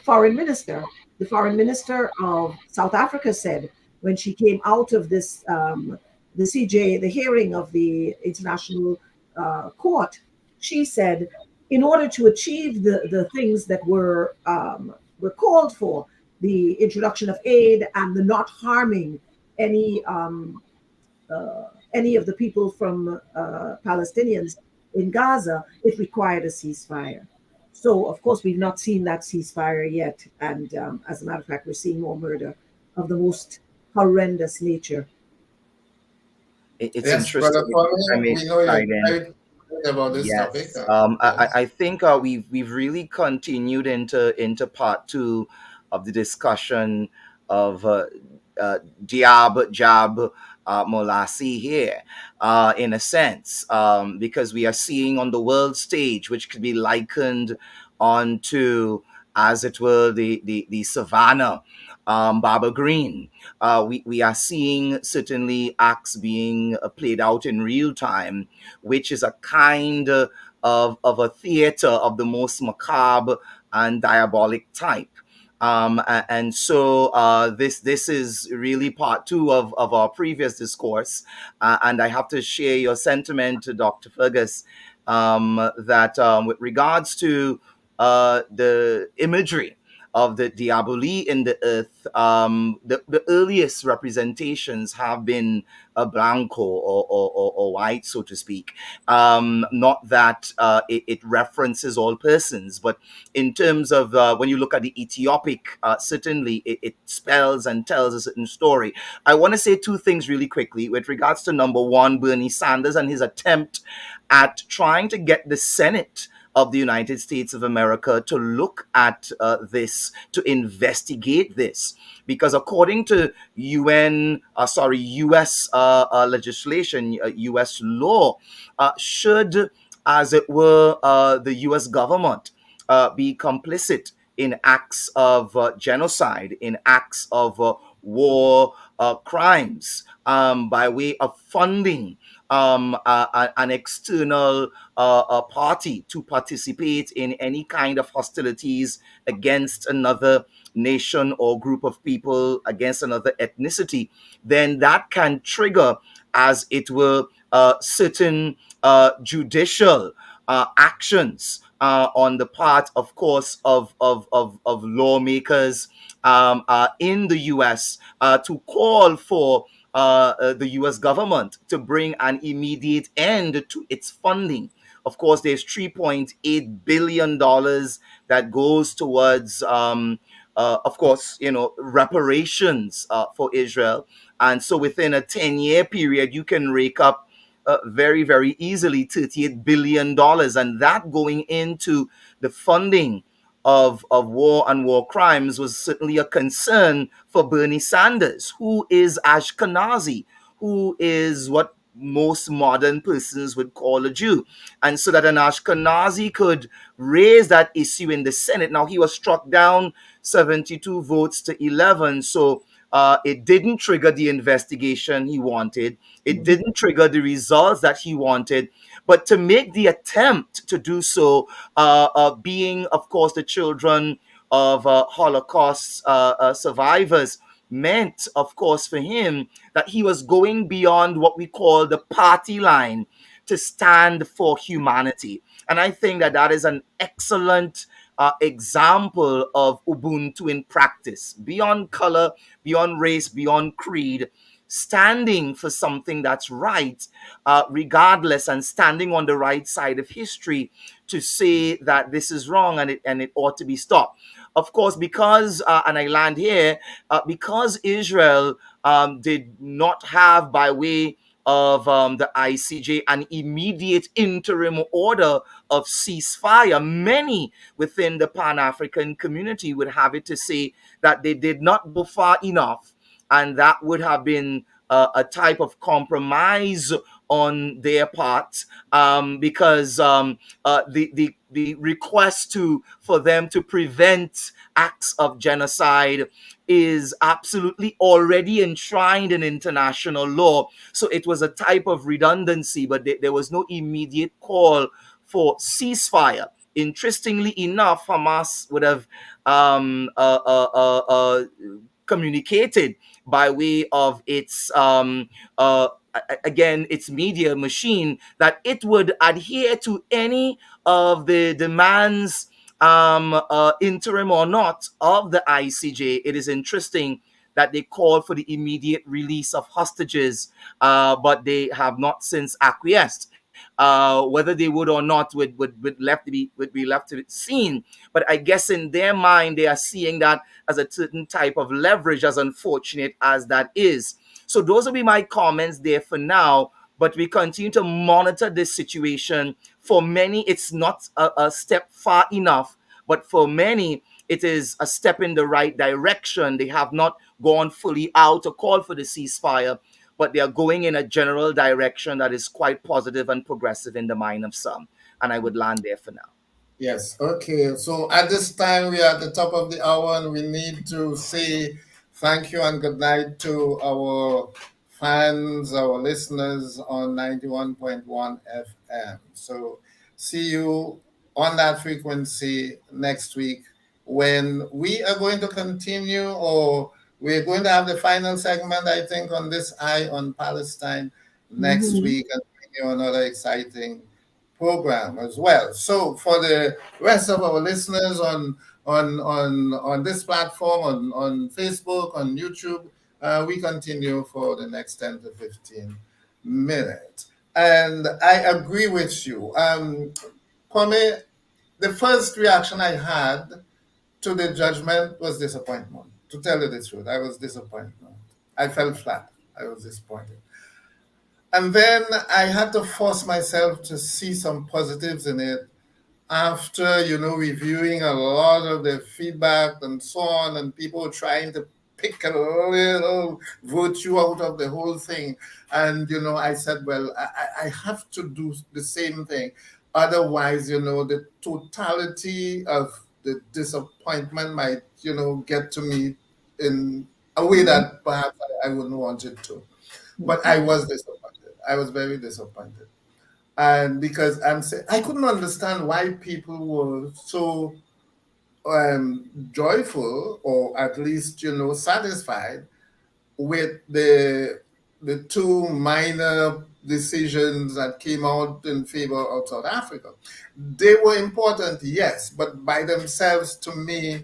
foreign minister of South Africa said when she came out of this, the CJ, the hearing of the International Court, she said, in order to achieve the things that were called for, the introduction of aid and the not harming any of the people from Palestinians in Gaza, it required a ceasefire. So, of course, we've not seen that ceasefire yet. And as a matter of fact, we're seeing more murder of the most horrendous nature. It's Yes, interesting. Brother Kwame, we know you're Again. excited about this topic. Yes, I think we've really continued into part 2 of the discussion of Jab Molasi here, in a sense, because we are seeing on the world stage, which could be likened onto, as it were, the savannah, Barbara Green. We are seeing certainly acts being played out in real time, which is a kind of a theater of the most macabre and diabolic type. And so this is really part 2 of our previous discourse. And I have to share your sentiment, Dr. Fergus, that with regards to the imagery of the diaboli in the earth, the earliest representations have been a blanco or white, so to speak. Not that it references all persons, but in terms of when you look at the Ethiopic, certainly it spells and tells a certain story. I want to say two things really quickly with regards to number one, Bernie Sanders and his attempt at trying to get the Senate of the United States of America to look at this, to investigate this, because according to U.S. Legislation, U.S. law, should, as it were, the U.S. government be complicit in acts of genocide, in acts of war crimes, by way of funding an external party to participate in any kind of hostilities against another nation or group of people, against another ethnicity, then that can trigger, as it were, certain judicial actions on the part, of course, of lawmakers in the U.S. To call for the U.S. government to bring an immediate end to its funding. Of course, there's $3.8 billion that goes towards, of course, reparations for Israel. And so within a 10-year period, you can rake up very, very easily $38 billion. And that going into the funding of war and war crimes was certainly a concern for Bernie Sanders, who is Ashkenazi, who is what most modern persons would call a Jew. And so that an Ashkenazi could raise that issue in the Senate. Now, he was struck down 72 votes to 11. So it didn't trigger the investigation he wanted. It didn't trigger the results that he wanted. But to make the attempt to do so, being, of course, the children of Holocaust survivors, meant, of course, for him that he was going beyond what we call the party line to stand for humanity. And I think that that is an excellent example of Ubuntu in practice, beyond color, beyond race, beyond creed, standing for something that's right, regardless, and standing on the right side of history to say that this is wrong and it ought to be stopped. Of course, because, and I land here, because Israel did not have, by way of the ICJ, an immediate interim order of ceasefire, many within the Pan-African community would have it to say that they did not go far enough, and that would have been a type of compromise on their part, because the request for them to prevent acts of genocide is absolutely already enshrined in international law. So it was a type of redundancy, but there was no immediate call for ceasefire. Interestingly enough, Hamas would have communicated by way of its again, its media machine, that it would adhere to any of the demands, interim or not, of the ICJ. It is interesting that they called for the immediate release of hostages, but they have not since acquiesced. Whether they would or not would be left to be seen. But I guess in their mind, they are seeing that as a certain type of leverage, as unfortunate as that is. So those will be my comments there for now. But we continue to monitor this situation. For many, it's not a step far enough. But for many, it is a step in the right direction. They have not gone fully out to call for the ceasefire, but they are going in a general direction that is quite positive and progressive in the mind of some. And I would land there for now. Yes, okay. So at this time, we are at the top of the hour, and we need to say thank you and good night to our fans, our listeners on 91.1 FM. So see you on that frequency next week, when we are going to continue, or we're going to have the final segment, I think, on this Eye on Palestine next week, and bring you another exciting program as well. So for the rest of our listeners on on this platform, on Facebook, on YouTube. We continue for the next 10 to 15 minutes. And I agree with you. Kwame, the first reaction I had to the judgment was disappointment. To tell you the truth, I was disappointed. I felt flat. I was disappointed. And then I had to force myself to see some positives in it after, reviewing a lot of the feedback and so on, and people trying to pick a little virtue out of the whole thing. And, I said, well, I have to do the same thing. Otherwise, the totality of the disappointment might, get to me in a way that perhaps I wouldn't want it to. But I was disappointed. I was very disappointed. And because I couldn't understand why people were so joyful, or at least, satisfied with the two minor decisions that came out in favor of South Africa. They were important, yes, but by themselves, to me,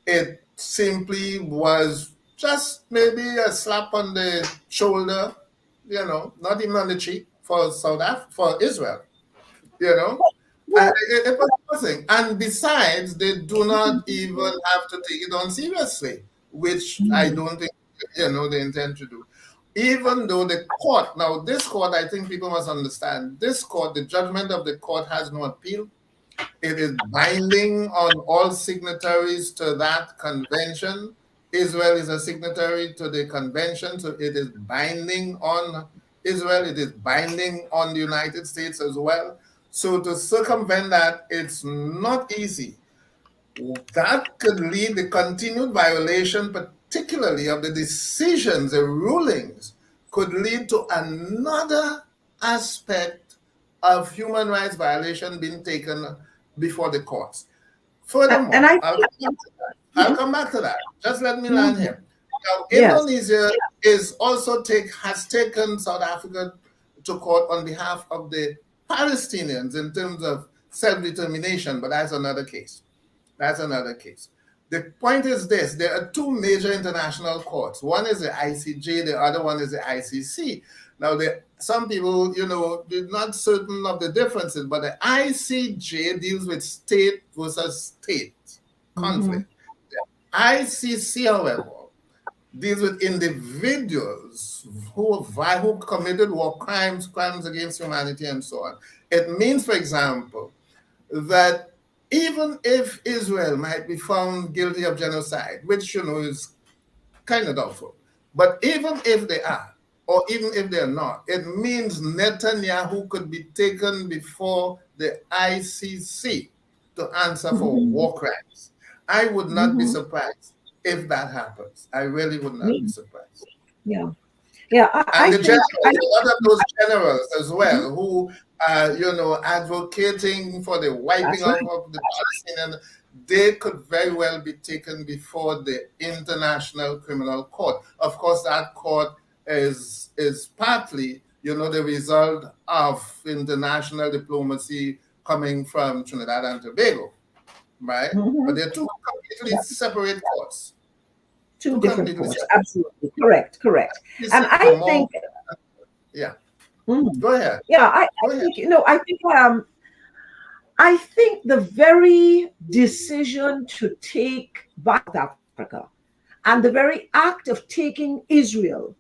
it simply was just maybe a slap on the shoulder, not even on the cheek for for Israel, it was nothing. And besides, they do not even have to take it on seriously, which I don't think, they intend to do. Even though the court, now this court, I think people must understand, this court, the judgment of the court has no appeal. It is binding on all signatories to that convention. Israel is a signatory to the convention, so it is binding on Israel. It is binding on the United States as well. So to circumvent that, it's not easy. That could lead to continued violation, particularly of the decisions, the rulings, could lead to another aspect of human rights violation being taken before the courts. Furthermore, I'll come back to that. Just let me land here. Now, Indonesia is also has taken South Africa to court on behalf of the Palestinians in terms of self-determination, but that's another case. That's another case. The point is this: there are two major international courts. One is the ICJ, the other one is the ICC. Now, some people, they're not certain of the differences, but the ICJ deals with state versus state conflict. The ICC, however, deals with individuals who committed war crimes, crimes against humanity, and so on. It means, for example, that even if Israel might be found guilty of genocide, which, is kind of doubtful, but even if they are, or even if they're not, it means Netanyahu could be taken before the ICC to answer for war crimes. I would not be surprised if that happens. I really would not be surprised. Yeah. And a lot of those generals as well who advocating for the wiping out of the Palestinians, they could very well be taken before the International Criminal Court. Of course, that court is partly, the result of international diplomacy coming from Trinidad and Tobago, right? But they're two completely separate courts. Two different courts. Absolutely correct. And I think, go ahead. Yeah, I think the very decision to take back Africa and the very act of taking Israel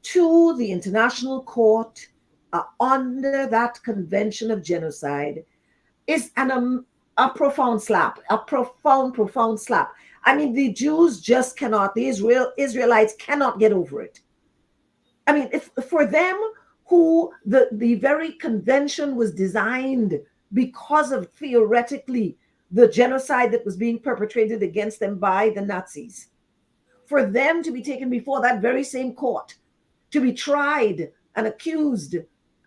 to the International Court under that Convention of Genocide is a profound slap, a profound slap. I mean, the Jews just cannot, the Israelites cannot get over it. I mean, if for them, who the very convention was designed because of theoretically the genocide that was being perpetrated against them by the Nazis, for them to be taken before that very same court, to be tried and accused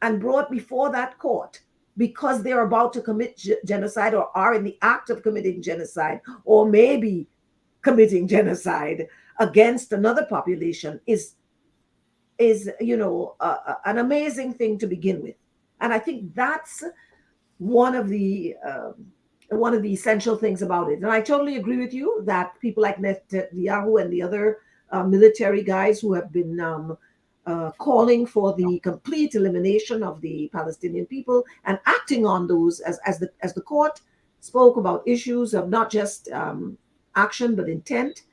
and brought before that court because they're about to commit genocide or are in the act of committing genocide or maybe committing genocide against another population is an amazing thing to begin with. And I think that's one of the one of the essential things about it. And I totally agree with you that people like Netanyahu and the other military guys who have been calling for the complete elimination of the Palestinian people and acting on those as the court spoke about issues of not just action but intent.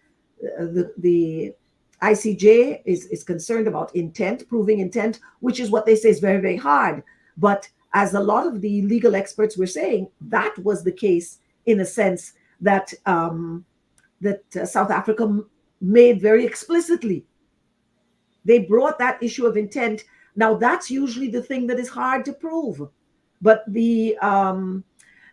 The ICJ is concerned about intent, proving intent, which is what they say is very, very hard. But as a lot of the legal experts were saying, that was the case in a sense that South Africa made very explicitly. They brought that issue of intent. Now that's usually the thing that is hard to prove, but the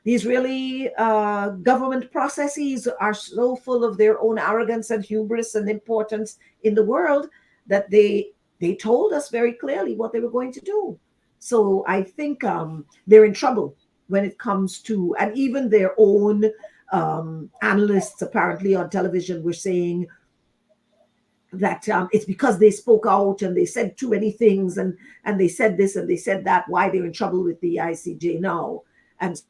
Israeli government processes are so full of their own arrogance and hubris and importance in the world that they told us very clearly what they were going to do. So I think they're in trouble when it comes to, and even their own analysts apparently on television were saying that it's because they spoke out and they said too many things and they said this and they said that, why they're in trouble with the ICJ now. And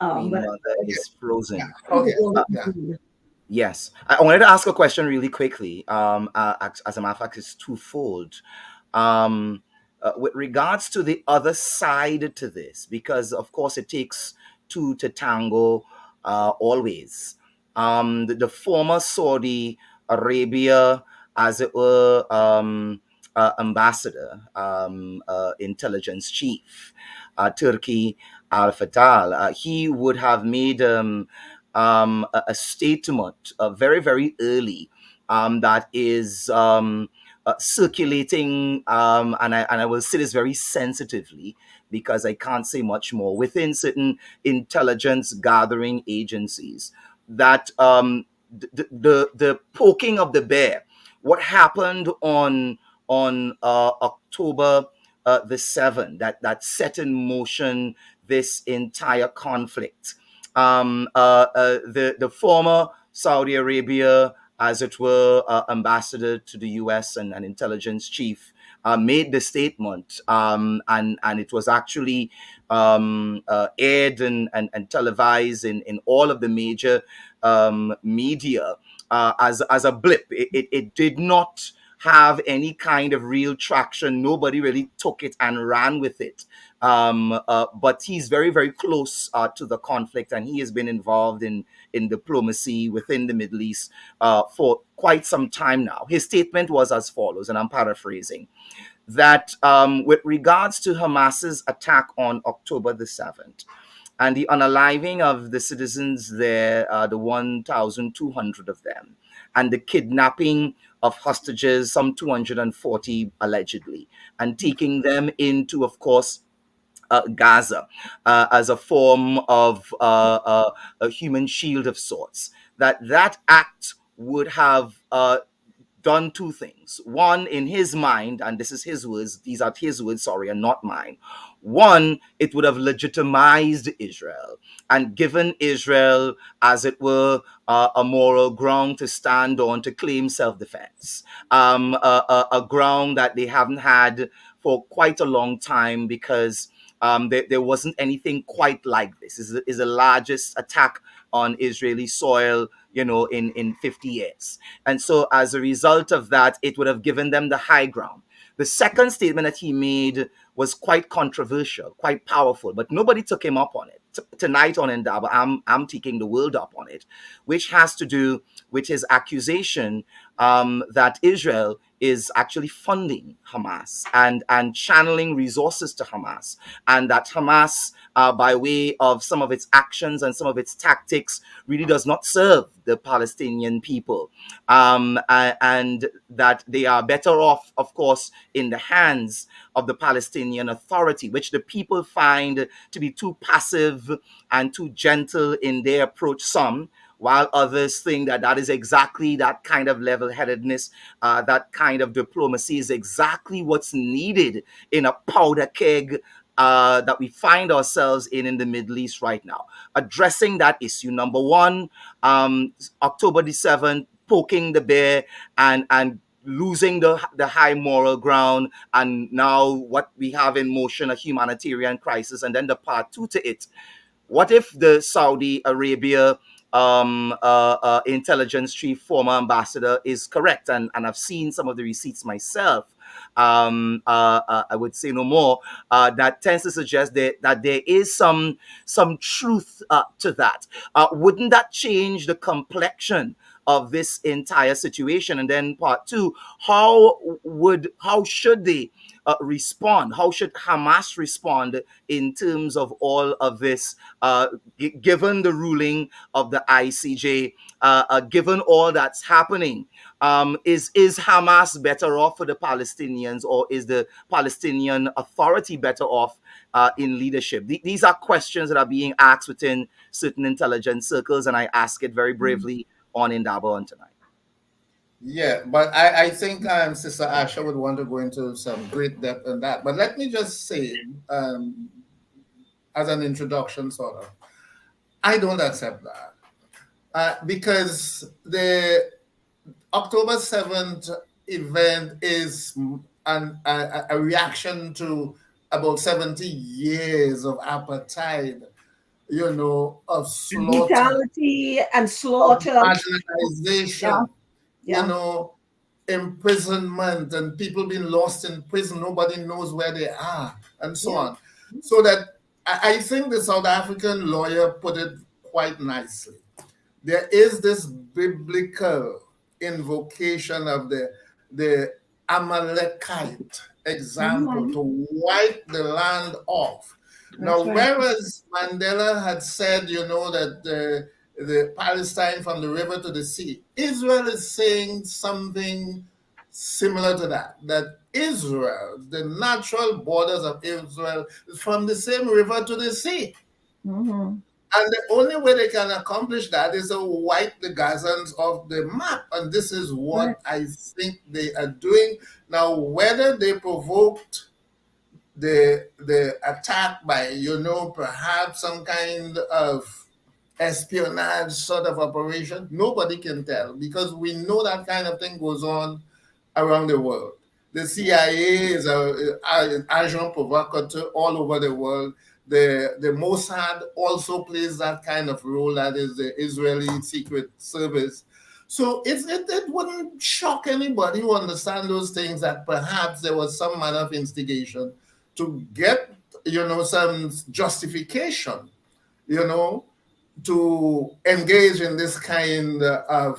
Mother is frozen. Yeah. Okay. Yes, I wanted to ask a question really quickly. As a matter of fact, it's twofold. With regards to the other side to this, because of course it takes two to tango, always. The former Saudi Arabia, as it were, ambassador, intelligence chief, Turkey Al Fatal, he would have made a statement very, very early that is circulating, and I will say this very sensitively because I can't say much more, within certain intelligence gathering agencies, that the poking of the bear, what happened on October the 7th, that set in motion this entire conflict. The former Saudi Arabia, as it were, ambassador to the US and an intelligence chief, made the statement, and it was actually aired and televised in all of the major media as a blip. It did not have any kind of real traction. Nobody really took it and ran with it. But he's very, very close to the conflict, and he has been involved in diplomacy within the Middle East for quite some time now. His statement was as follows, and I'm paraphrasing, that with regards to Hamas's attack on October the 7th, and the unaliving of the citizens there, the 1,200 of them, and the kidnapping of hostages, some 240 allegedly, and taking them into, of course, Gaza as a form of a human shield of sorts, that act would have done two things. One, in his mind, and this is his words, these are his words, sorry, and not mine. One, it would have legitimized Israel and given Israel, as it were, a moral ground to stand on to claim self-defense, a ground that they haven't had for quite a long time, because there wasn't anything quite like this. This is the largest attack on Israeli soil, in 50 years. And so as a result of that, it would have given them the high ground. The second statement that he made was quite controversial, quite powerful, but nobody took him up on it. Tonight on Indaba, I'm taking the world up on it, which has to do with his accusation that Israel is actually funding Hamas and channeling resources to Hamas, and that Hamas, by way of some of its actions and some of its tactics, really does not serve the Palestinian people, and that they are better off, of course, in the hands of the Palestinian Authority, which the people find to be too passive and too gentle in their approach, some, while others think that that is exactly that kind of level-headedness, that kind of diplomacy is exactly what's needed in a powder keg that we find ourselves in the Middle East right now. Addressing that issue, number one, October the 7th, poking the bear and losing the high moral ground, and now what we have in motion, a humanitarian crisis, and then the part two to it. What if the Saudi Arabia intelligence chief, former ambassador, is correct? And I've seen some of the receipts myself. I would say no more. That tends to suggest that there is some truth to that. Wouldn't that change the complexion of this entire situation? And then part two, how should they respond? How should Hamas respond in terms of all of this, given the ruling of the ICJ, given all that's happening? Is Hamas better off for the Palestinians, or is the Palestinian Authority better off in leadership? These are questions that are being asked within certain intelligence circles, and I ask it very bravely on Indaba on tonight. Yeah, but I think Sister Asha would want to go into some great depth on that. But let me just say, as an introduction, sort of, I don't accept that because the October 7th event is a reaction to about 70 years of apartheid, of slaughter, brutality and slaughter, marginalization, imprisonment, and people being lost in prison. Nobody knows where they are, and so on. So that I think the South African lawyer put it quite nicely. There is this biblical invocation of the Amalekite example to wipe the land off. Now, whereas Mandela had said, that the Palestine from the river to the sea, Israel is saying something similar to that Israel, the natural borders of Israel, is from the same river to the sea. And the only way they can accomplish that is to wipe the Gazans off the map. And this is what I think they are doing. Now, whether they provoked the attack by, perhaps some kind of espionage sort of operation, nobody can tell, because we know that kind of thing goes on around the world. The CIA is an agent provocateur all over the world. The Mossad also plays that kind of role, that is the Israeli Secret Service. So it wouldn't shock anybody who understands those things that perhaps there was some manner of instigation to get, some justification, to engage in this kind of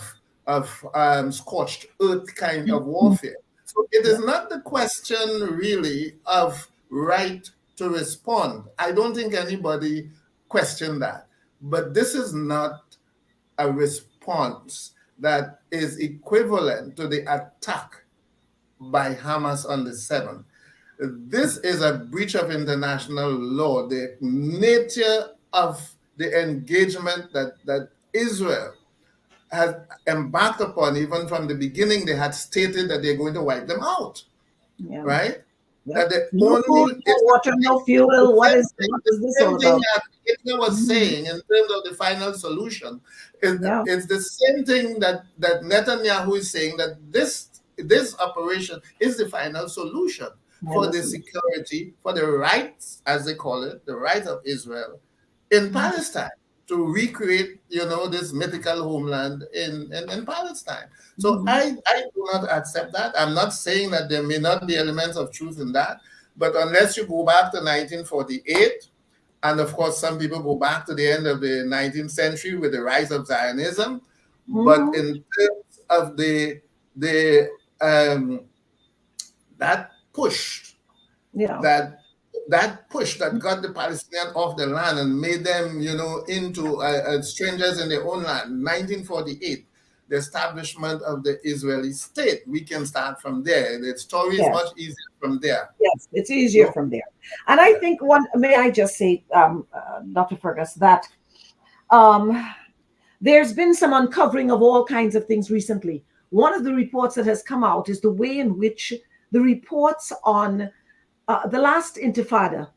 scorched earth kind of warfare. So it is not the question really of right to respond. I don't think anybody questioned that. But this is not a response that is equivalent to the attack by Hamas on the 7th. This is a breach of international law. The nature of the engagement that Israel has embarked upon, even from the beginning, they had stated that they're going to wipe them out, right? That the no food, no water, no fuel. What is this all about? That Hitler was saying in terms of the final solution, it's the same thing that Netanyahu is saying, that this operation is the final solution for the security, for the rights, as they call it, the rights of Israel in Palestine, to recreate, this mythical homeland in Palestine. So I do not accept that. I'm not saying that there may not be elements of truth in that, but unless you go back to 1948, and of course some people go back to the end of the 19th century with the rise of Zionism, but in terms of that push, that push that got the Palestinians off the land and made them, into strangers in their own land. 1948, the establishment of the Israeli state. We can start from there. The story is much easier from there. Yes, it's easier from there. And I think may I just say, Dr. Fergus, that there's been some uncovering of all kinds of things recently. One of the reports that has come out is the way in which the reports on the last intifada,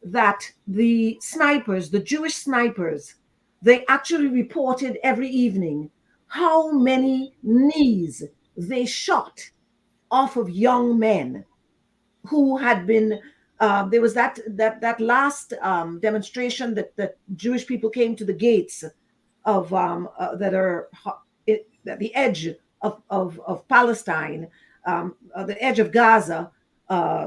that the snipers, the Jewish snipers, they actually reported every evening how many knees they shot off of young men who had been. There was that last demonstration that Jewish people came to the gates of that are at the edge of Palestine, the edge of Gaza,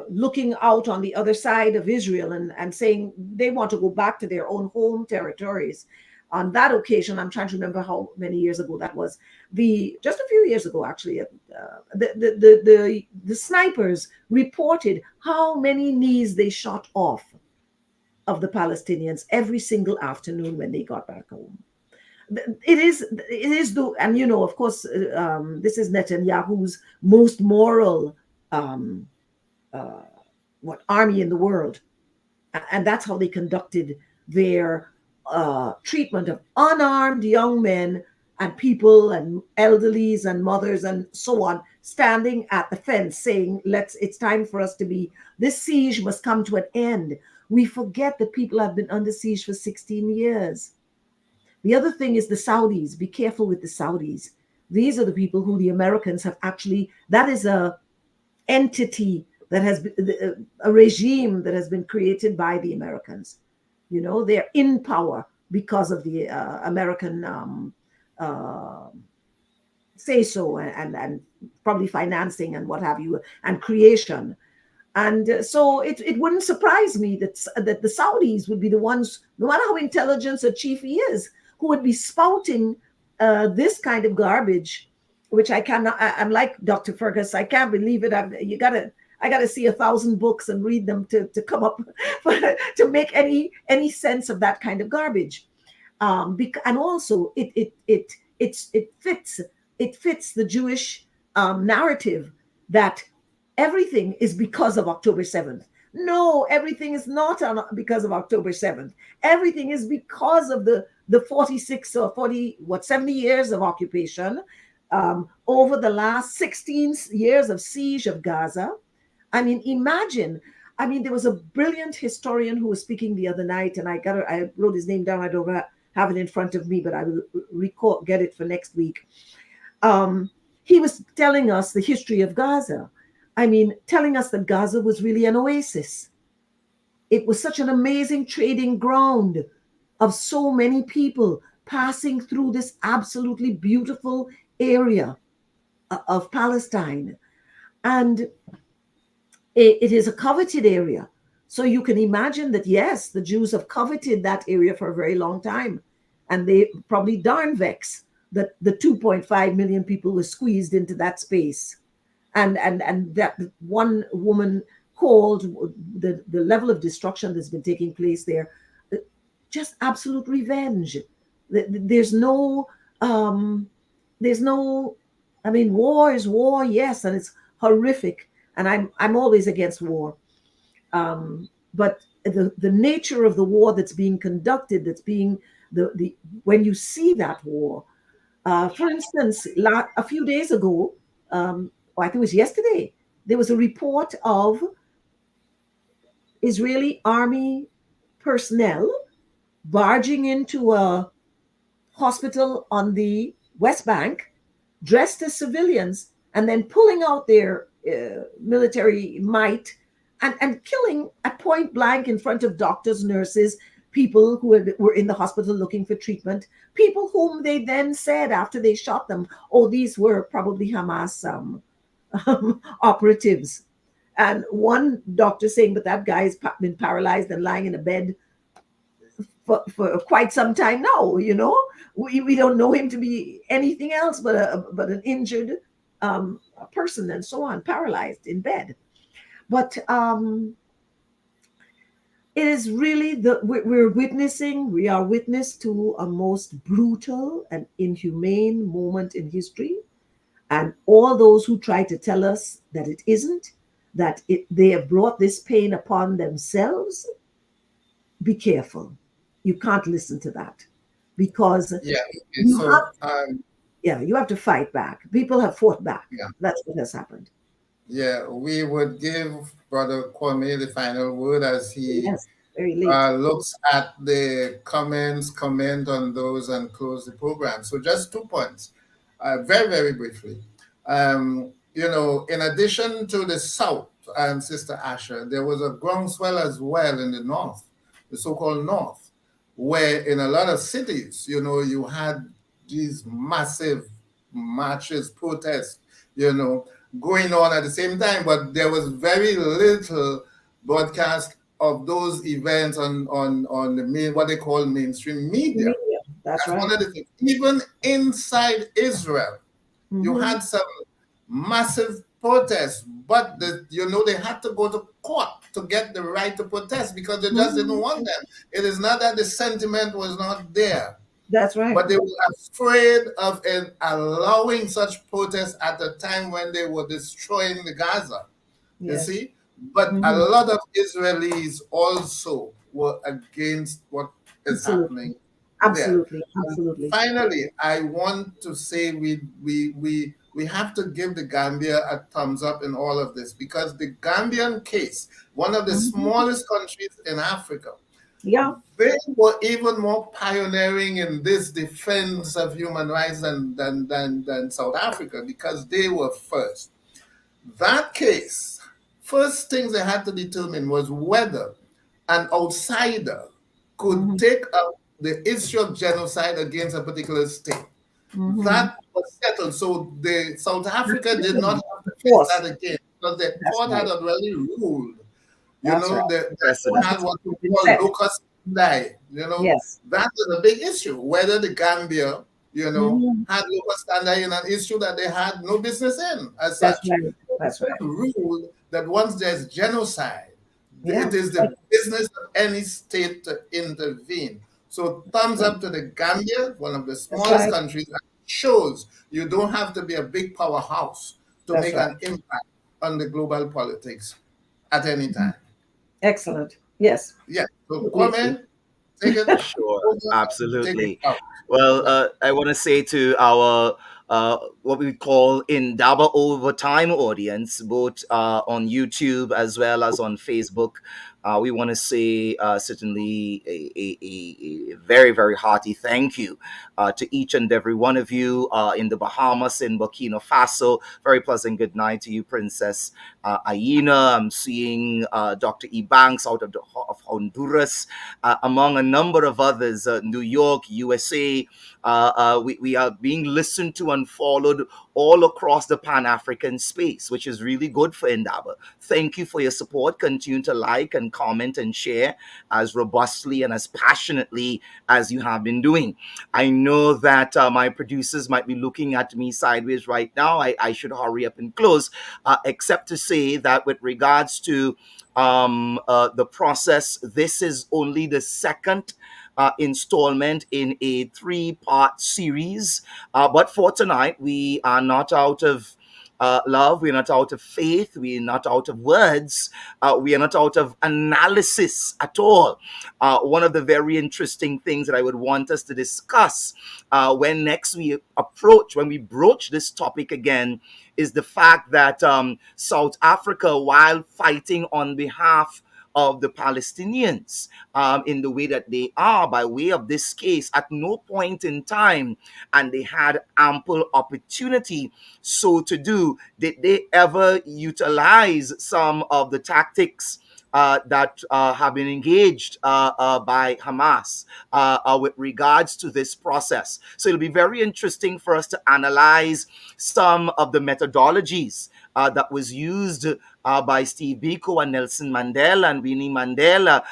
looking out on the other side of Israel and saying they want to go back to their own home territories. On that occasion, I'm trying to remember how many years ago that was. Just a few years ago, actually, the snipers reported how many knees they shot off of the Palestinians every single afternoon when they got back home. It is the, and of course, this is Netanyahu's most moral army in the world, and that's how they conducted their treatment of unarmed young men and people and elderlies and mothers and so on, standing at the fence saying, it's time for us to be, this siege must come to an end. We forget that people have been under siege for 16 years. The other thing is the Saudis. Be careful with the Saudis. These are the people who the Americans have actually, that is a entity that has been, a regime that has been created by the Americans. They're in power because of the American say so and probably financing and what have you and creation. And so it wouldn't surprise me that the Saudis would be the ones, no matter how intelligent a chief he is, who would be spouting this kind of garbage, which I cannot. I'm like Dr. Fergus. I can't believe it. I gotta see 1,000 books and read them to come up to make any sense of that kind of garbage. And also it fits the Jewish narrative that everything is because of October 7th. No, everything is not because of October 7th. Everything is because of the 46 or 70 years of occupation, over the last 16 years of siege of Gaza. I mean, imagine. I mean, there was a brilliant historian who was speaking the other night, and I wrote his name down. I don't have it in front of me, but I will get it for next week. He was telling us the history of Gaza. I mean, telling us that Gaza was really an oasis. It was such an amazing trading ground of so many people passing through this absolutely beautiful area of Palestine. And it is a coveted area. So you can imagine that, yes, the Jews have coveted that area for a very long time. And they probably darn vex that the 2.5 million people were squeezed into that space. And that one woman called the level of destruction that's been taking place there just absolute revenge. There's no, I mean, war is war, yes, and it's horrific. And I'm always against war. But the nature of the war that's being conducted, that's being when you see that war, for instance, a few days ago, I think it was yesterday, there was a report of Israeli army personnel barging into a hospital on the West Bank, dressed as civilians, and then pulling out their military might and killing at point blank in front of doctors, nurses, people who were in the hospital looking for treatment, people whom they then said after they shot them, oh, these were probably Hamas operatives. And one doctor saying, but that guy's been paralyzed and lying in a bed for quite some time now. We don't know him to be anything else but an injured person and so on, paralyzed in bed. But it is really we are witness to a most brutal and inhumane moment in history. And all those who try to tell us that it isn't, that they have brought this pain upon themselves, be careful. You can't listen to that, because you have to fight back. People have fought back. Yeah. That's what has happened. Yeah, we would give Brother Kwame the final word as he looks at the comment on those, and close the program. So just 2 points, very, very briefly. in addition to the South and Sister Asher, there was a groundswell as well in the North, the so-called North, where in a lot of cities, you had these massive marches, protests, going on at the same time, but there was very little broadcast of those events on the main, what they call mainstream media. That's right. One of the things. Even inside Israel, you had some massive protests, but they had to go to court to get the right to protest because they just didn't want them. It is not that the sentiment was not there. That's right. But they were afraid of allowing such protests at the time when they were destroying the Gaza. Yes. You see? But a lot of Israelis also were against what is happening. Absolutely. There. Absolutely. Finally, I want to say we have to give the Gambia a thumbs up in all of this because the Gambian case, one of the smallest countries in Africa, they were even more pioneering in this defense of human rights than South Africa because they were first. That case, first things they had to determine was whether an outsider could take up the issue of genocide against a particular state. That was settled. So the South Africa did not have to face that again because the court had already ruled. The court had what we call locus standi. That was a big issue. Whether the Gambia, had locus standi in an issue that they had no business in as such. That's right. Ruled that once there's genocide, it is the business of any state to intervene. So thumbs up to the Gambia, one of the smallest countries, that shows you don't have to be a big powerhouse to make an impact on the global politics at any time. Excellent. Yes. Yeah. So Kwame, take it. Sure, absolutely. Well, I want to say to our what we call Indaba Overtime audience, both on YouTube as well as on Facebook. We want to say certainly a very, very hearty thank you to each and every one of you in the Bahamas, in Burkina Faso. Very pleasant good night to you, Princess Aina. I'm seeing Dr. E. Banks out of Honduras, among a number of others, New York, USA. We are being listened to and followed all across the Pan-African space, which is really good for Indaba. Thank you for your support. Continue to like and comment and share as robustly and as passionately as you have been doing. I know that my producers might be looking at me sideways right now. I should hurry up and close, except to say that with regards to the process, this is only the second installment in a 3-part series. But for tonight, we are not out of love, we're not out of faith, we're not out of words, we are not out of analysis at all. One of the very interesting things that I would want us to discuss when we broach this topic again, is the fact that South Africa, while fighting on behalf of the Palestinians in the way that they are by way of this case, at no point in time, and they had ample opportunity so to do, did they ever utilize some of the tactics that have been engaged by Hamas with regards to this process. So it'll be very interesting for us to analyze some of the methodologies that was used by Steve Biko and Nelson Mandela and Winnie Mandela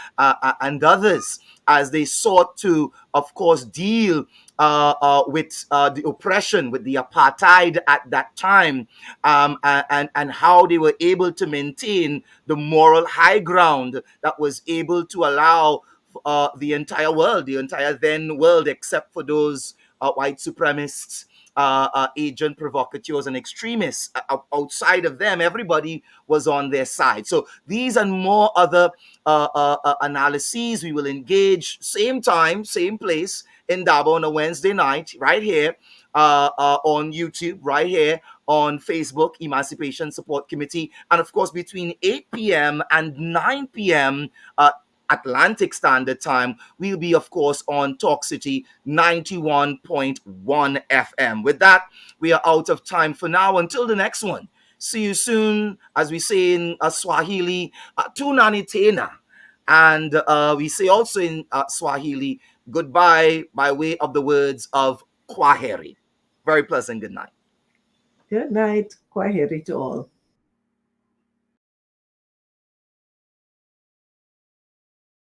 and others as they sought to, of course, deal with the oppression, with the apartheid at that time, and how they were able to maintain the moral high ground that was able to allow the entire world, the entire then world, except for those white supremacists, agent provocateurs and extremists. Outside of them, everybody was on their side. So these and more other analyses we will engage, same time, same place, in Indaba on a Wednesday night, right here on YouTube, right here on Facebook, Emancipation Support Committee, and of course between 8 p.m. and 9 p.m. Atlantic Standard Time, we'll be, of course, on Talk City 91.1 FM. With that, we are out of time for now. Until the next one, See you soon, as we say in Swahili, tunani tena. And we say also in Swahili, goodbye by way of the words of kwaheri. Very pleasant good night. Good night. Kwaheri to all.